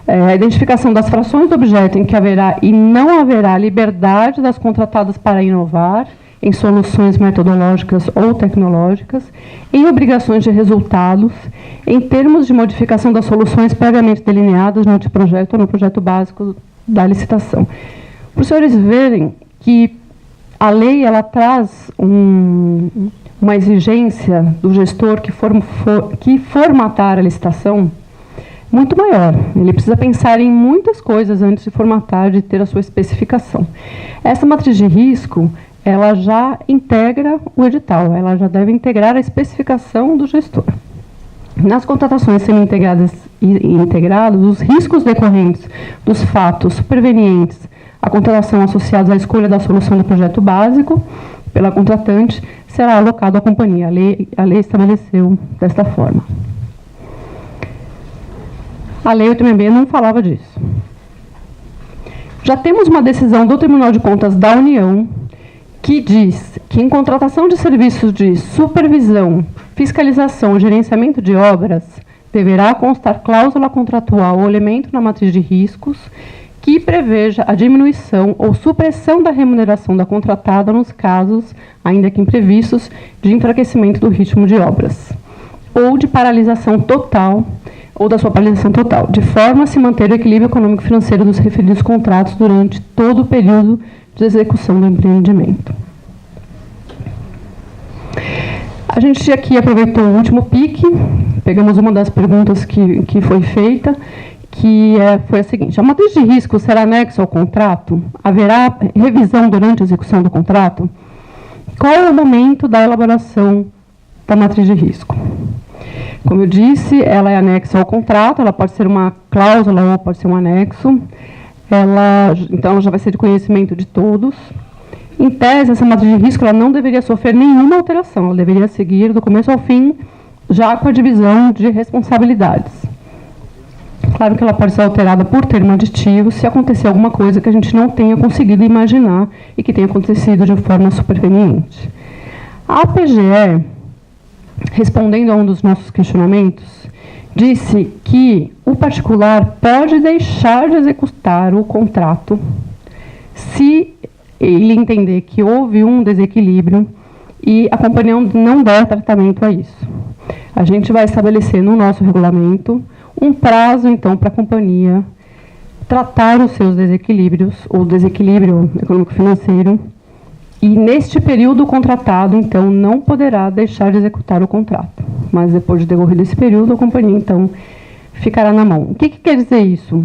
a identificação das frações do objeto em que haverá e não haverá liberdade das contratadas para inovar em soluções metodológicas ou tecnológicas, em obrigações de resultados, em termos de modificação das soluções previamente delineadas no anteprojeto ou no projeto básico da licitação. Para os senhores verem que a lei ela traz uma exigência do gestor que formatar a licitação muito maior. Ele precisa pensar em muitas coisas antes de formatar, de ter a sua especificação. Essa matriz de risco, ela já integra o edital, ela já deve integrar a especificação do gestor. Nas contratações semi-integradas e integradas, os riscos decorrentes dos fatos supervenientes à contratação associados à escolha da solução do projeto básico pela contratante será alocado à companhia. A lei estabeleceu desta forma. A Lei 866 não falava disso. Já temos uma decisão do Tribunal de Contas da União que diz que em contratação de serviços de supervisão, fiscalização e gerenciamento de obras, deverá constar cláusula contratual ou elemento na matriz de riscos que preveja a diminuição ou supressão da remuneração da contratada nos casos, ainda que imprevistos, de enfraquecimento do ritmo de obras ou de paralisação total ou da sua paralisação total, de forma a se manter o equilíbrio econômico-financeiro dos referidos contratos durante todo o período de execução do empreendimento. A gente aqui aproveitou o último pique, pegamos uma das perguntas que foi feita, foi a seguinte: a matriz de risco será anexa ao contrato? Haverá revisão durante a execução do contrato? Qual é o momento da elaboração da matriz de risco? Como eu disse, ela é anexa ao contrato, ela pode ser uma cláusula ou pode ser um anexo. Então, ela já vai ser de conhecimento de todos. Em tese, essa matriz de risco ela não deveria sofrer nenhuma alteração, ela deveria seguir do começo ao fim, já com a divisão de responsabilidades. Claro que ela pode ser alterada por termo aditivo se acontecer alguma coisa que a gente não tenha conseguido imaginar e que tenha acontecido de forma superveniente. A PGE, respondendo a um dos nossos questionamentos, disse que o particular pode deixar de executar o contrato se ele entender que houve um desequilíbrio e a companhia não der tratamento a isso. A gente vai estabelecer no nosso regulamento um prazo, então, para a companhia tratar os seus desequilíbrios, ou desequilíbrio econômico-financeiro, e neste período o contratado, então, não poderá deixar de executar o contrato. Mas depois de decorrido esse período, a companhia, então, ficará na mão. O que quer dizer isso?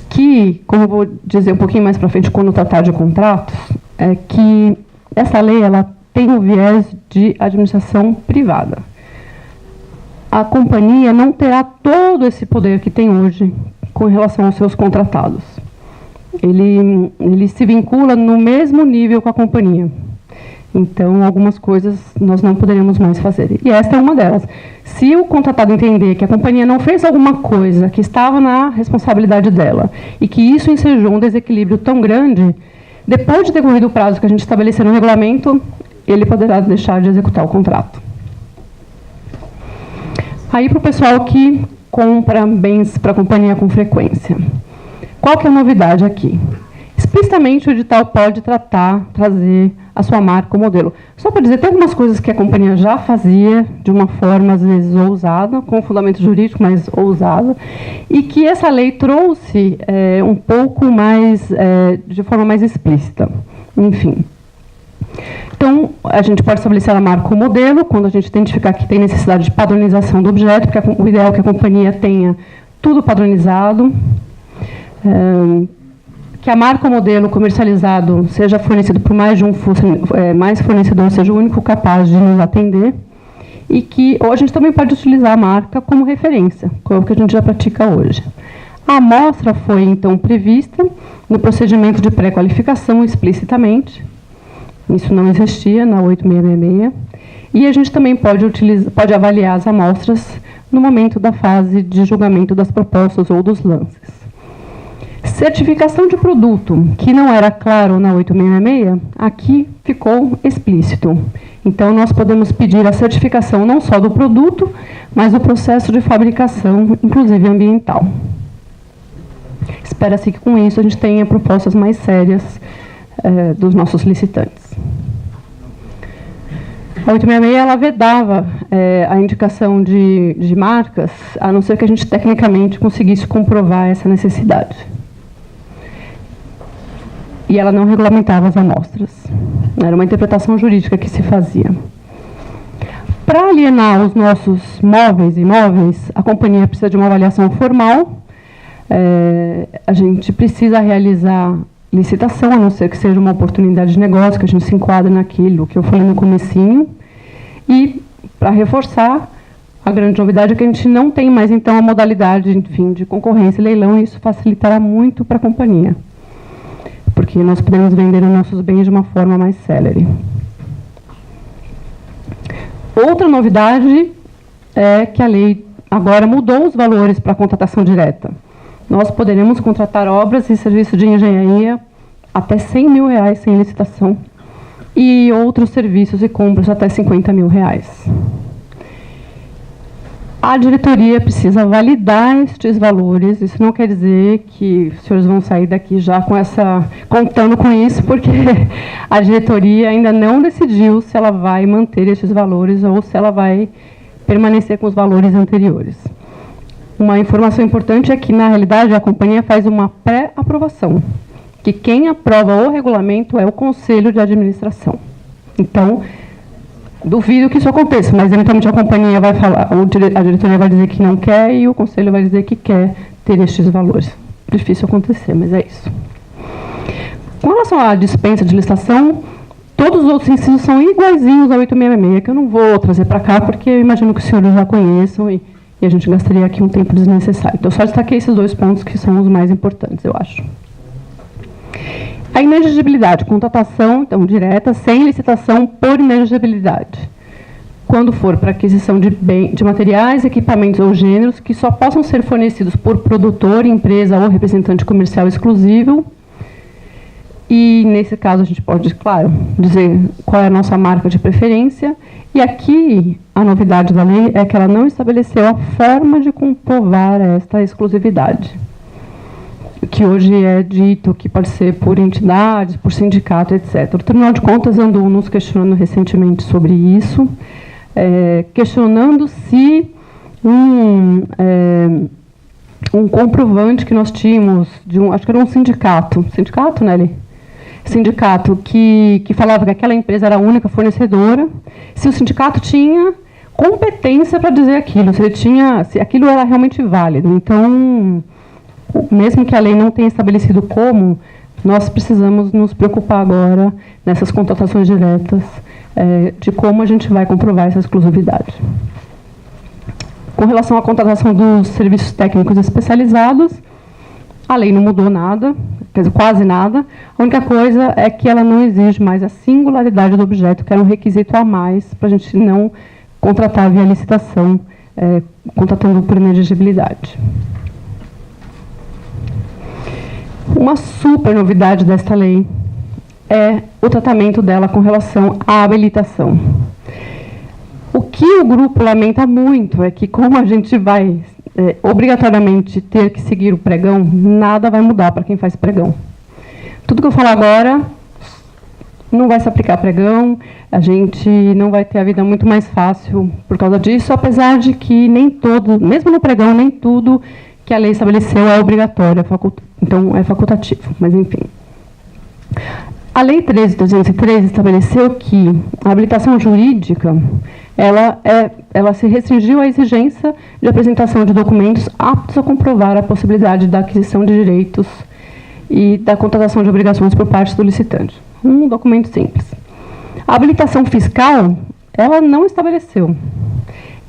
Que, como eu vou dizer um pouquinho mais para frente, quando tratar de contratos, é que essa lei ela tem o viés de administração privada. A companhia não terá todo esse poder que tem hoje com relação aos seus contratados. Ele se vincula no mesmo nível com a companhia. Então, algumas coisas nós não poderemos mais fazer. E esta é uma delas. Se o contratado entender que a companhia não fez alguma coisa que estava na responsabilidade dela e que isso ensejou um desequilíbrio tão grande, depois de decorrido o prazo que a gente estabeleceu no regulamento, ele poderá deixar de executar o contrato. Aí, para o pessoal que compra bens para a companhia com frequência. Qual que é a novidade aqui? Explicitamente, o edital pode trazer a sua marca ou modelo. Só para dizer, tem algumas coisas que a companhia já fazia de uma forma, às vezes, ousada, com fundamento jurídico, mas ousada, e que essa lei trouxe um pouco mais, de forma mais explícita. Enfim. Então, a gente pode estabelecer a marca ou modelo, quando a gente identificar que tem necessidade de padronização do objeto, porque o ideal é que a companhia tenha tudo padronizado, que a marca ou modelo comercializado seja fornecido por mais de mais fornecedor, seja o único capaz de nos atender, e que ou a gente também pode utilizar a marca como referência, como que a gente já pratica hoje. A amostra foi, então, prevista no procedimento de pré-qualificação explicitamente. Isso não existia na 8666. E a gente também pode avaliar as amostras no momento da fase de julgamento das propostas ou dos lances. Certificação de produto, que não era claro na 8666, aqui ficou explícito. Então, nós podemos pedir a certificação não só do produto, mas do processo de fabricação, inclusive ambiental. Espera-se que, com isso, a gente tenha propostas mais sérias dos nossos licitantes. A 866 ela vedava a indicação de marcas, a não ser que a gente tecnicamente conseguisse comprovar essa necessidade. E ela não regulamentava as amostras. Era uma interpretação jurídica que se fazia. Para alienar os nossos móveis e imóveis, a companhia precisa de uma avaliação formal. A gente precisa realizar licitação, a não ser que seja uma oportunidade de negócio, que a gente se enquadre naquilo que eu falei no comecinho. E, para reforçar, a grande novidade é que a gente não tem mais, então, a modalidade, enfim, de concorrência e leilão, e isso facilitará muito para a companhia, porque nós podemos vender os nossos bens de uma forma mais célere. Outra novidade é que a lei agora mudou os valores para a contratação direta. Nós poderemos contratar obras e serviços de engenharia até R$100 mil sem licitação e outros serviços e compras até R$50 mil. A diretoria precisa validar estes valores. Isso não quer dizer que os senhores vão sair daqui já contando com isso, porque a diretoria ainda não decidiu se ela vai manter estes valores ou se ela vai permanecer com os valores anteriores. Uma informação importante é que, na realidade, a companhia faz uma pré-aprovação, que quem aprova o regulamento é o Conselho de Administração. Então, duvido que isso aconteça, mas eventualmente a companhia vai falar, a diretoria vai dizer que não quer e o Conselho vai dizer que quer ter estes valores. Difícil acontecer, mas é isso. Com relação à dispensa de licitação, todos os outros incisos são iguaizinhos ao 866, que eu não vou trazer para cá, porque eu imagino que os senhores já conheçam e a gente gastaria aqui um tempo desnecessário. Então, só destaquei esses dois pontos que são os mais importantes, eu acho. A inexigibilidade, contratação, então, direta, sem licitação por inexigibilidade. quando for para aquisição de materiais, equipamentos ou gêneros que só possam ser fornecidos por produtor, empresa ou representante comercial exclusivo. E, nesse caso, a gente pode, claro, dizer qual é a nossa marca de preferência. E aqui, a novidade da lei é que ela não estabeleceu a forma de comprovar esta exclusividade, que hoje é dito que pode ser por entidades, por sindicato, etc. O Tribunal de Contas andou nos questionando recentemente sobre isso, questionando se um comprovante que nós tínhamos, acho que era um sindicato, Nelly? Sindicato que falava que aquela empresa era a única fornecedora, se o sindicato tinha competência para dizer aquilo, se aquilo era realmente válido. Então, mesmo que a lei não tenha estabelecido como, nós precisamos nos preocupar agora, nessas contratações diretas, de como a gente vai comprovar essa exclusividade. Com relação à contratação dos serviços técnicos especializados, a lei não mudou nada, quer dizer, quase nada. A única coisa é que ela não exige mais a singularidade do objeto, que era um requisito a mais para a gente não contratar via licitação, contratando por inexigibilidade. Uma super novidade desta lei é o tratamento dela com relação à habilitação. O que o grupo lamenta muito é que, como a gente vai obrigatoriamente ter que seguir o pregão, nada vai mudar para quem faz pregão. Tudo que eu falar agora não vai se aplicar a pregão, a gente não vai ter a vida muito mais fácil por causa disso, apesar de que nem todo, mesmo no pregão, nem tudo que a lei estabeleceu é obrigatório, então é facultativo, mas enfim. A Lei 13.203 estabeleceu que a habilitação jurídica ela se restringiu à exigência de apresentação de documentos aptos a comprovar a possibilidade da aquisição de direitos e da contratação de obrigações por parte do licitante. Um documento simples. A habilitação fiscal, ela não estabeleceu.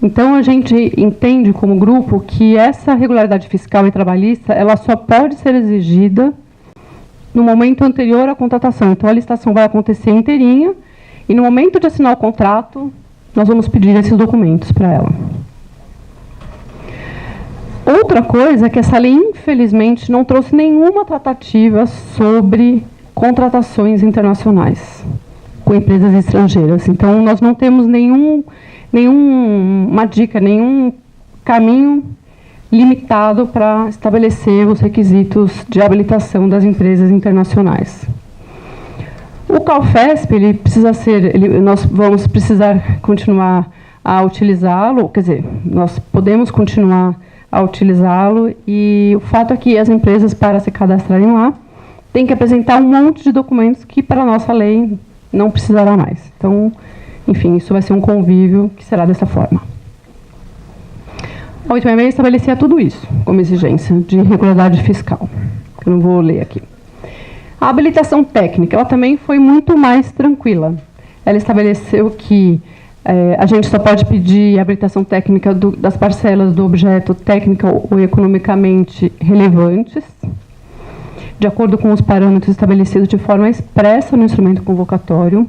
Então, a gente entende como grupo que essa regularidade fiscal e trabalhista, ela só pode ser exigida no momento anterior à contratação. Então, a licitação vai acontecer inteirinha e, no momento de assinar o contrato, nós vamos pedir esses documentos para ela. Outra coisa é que essa lei, infelizmente, não trouxe nenhuma tratativa sobre contratações internacionais com empresas estrangeiras. Então, nós não temos nenhuma dica, nenhum caminho limitado para estabelecer os requisitos de habilitação das empresas internacionais. O CalFESP, nós vamos precisar continuar a utilizá-lo, quer dizer, nós podemos continuar a utilizá-lo, e o fato é que as empresas, para se cadastrarem lá, têm que apresentar um monte de documentos que, para a nossa lei, não precisará mais. Então, enfim, isso vai ser um convívio que será dessa forma. A 866 estabelecia tudo isso como exigência de regularidade fiscal, que eu não vou ler aqui. A habilitação técnica, ela também foi muito mais tranquila. Ela estabeleceu que a gente só pode pedir a habilitação técnica das parcelas do objeto técnica ou economicamente relevantes, de acordo com os parâmetros estabelecidos de forma expressa no instrumento convocatório,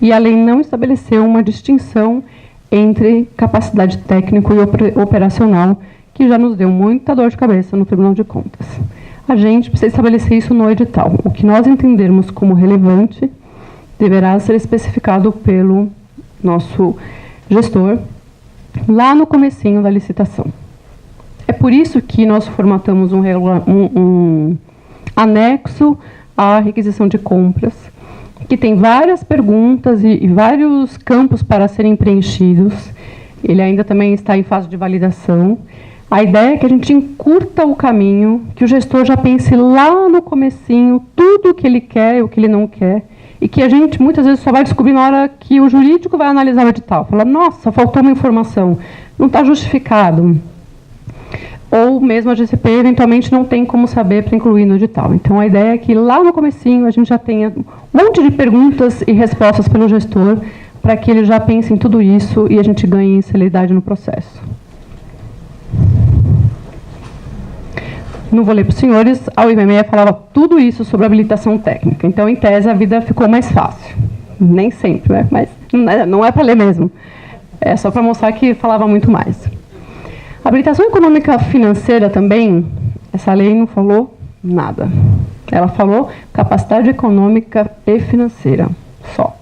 e a lei não estabeleceu uma distinção entre capacidade técnico e operacional, que já nos deu muita dor de cabeça no Tribunal de Contas. A gente precisa estabelecer isso no edital. O que nós entendermos como relevante deverá ser especificado pelo nosso gestor lá no comecinho da licitação. É por isso que nós formatamos um anexo à requisição de compras, que tem várias perguntas e vários campos para serem preenchidos. Ele ainda também está em fase de validação. A ideia é que a gente encurta o caminho, que o gestor já pense lá no comecinho tudo o que ele quer e o que ele não quer, e que a gente muitas vezes só vai descobrir na hora que o jurídico vai analisar o edital. Fala, nossa, faltou uma informação, não está justificado. Ou mesmo a GCP eventualmente não tem como saber para incluir no edital. Então, a ideia é que lá no comecinho a gente já tenha um monte de perguntas e respostas pelo gestor, para que ele já pense em tudo isso e a gente ganhe celeridade no processo. Não vou ler para os senhores, a UIME falava tudo isso sobre habilitação técnica. Então, em tese, a vida ficou mais fácil. Nem sempre, né? Mas não é para ler mesmo. É só para mostrar que falava muito mais. Habilitação econômica financeira também, essa lei não falou nada. Ela falou capacidade econômica e financeira, só.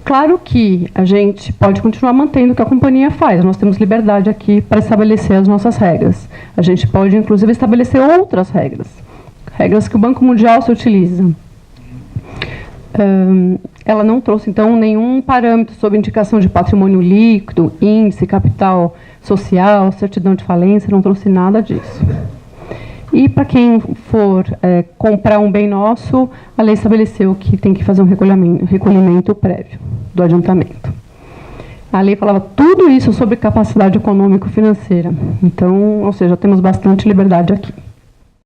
Claro que a gente pode continuar mantendo o que a companhia faz. Nós temos liberdade aqui para estabelecer as nossas regras. A gente pode, inclusive, estabelecer outras regras. Regras que o Banco Mundial se utiliza. Ela não trouxe, então, nenhum parâmetro sobre indicação de patrimônio líquido, índice, capital social, certidão de falência, não trouxe nada disso. E, para quem for comprar um bem nosso, a lei estabeleceu que tem que fazer um recolhimento prévio do adiantamento. A lei falava tudo isso sobre capacidade econômico-financeira. Então, ou seja, temos bastante liberdade aqui.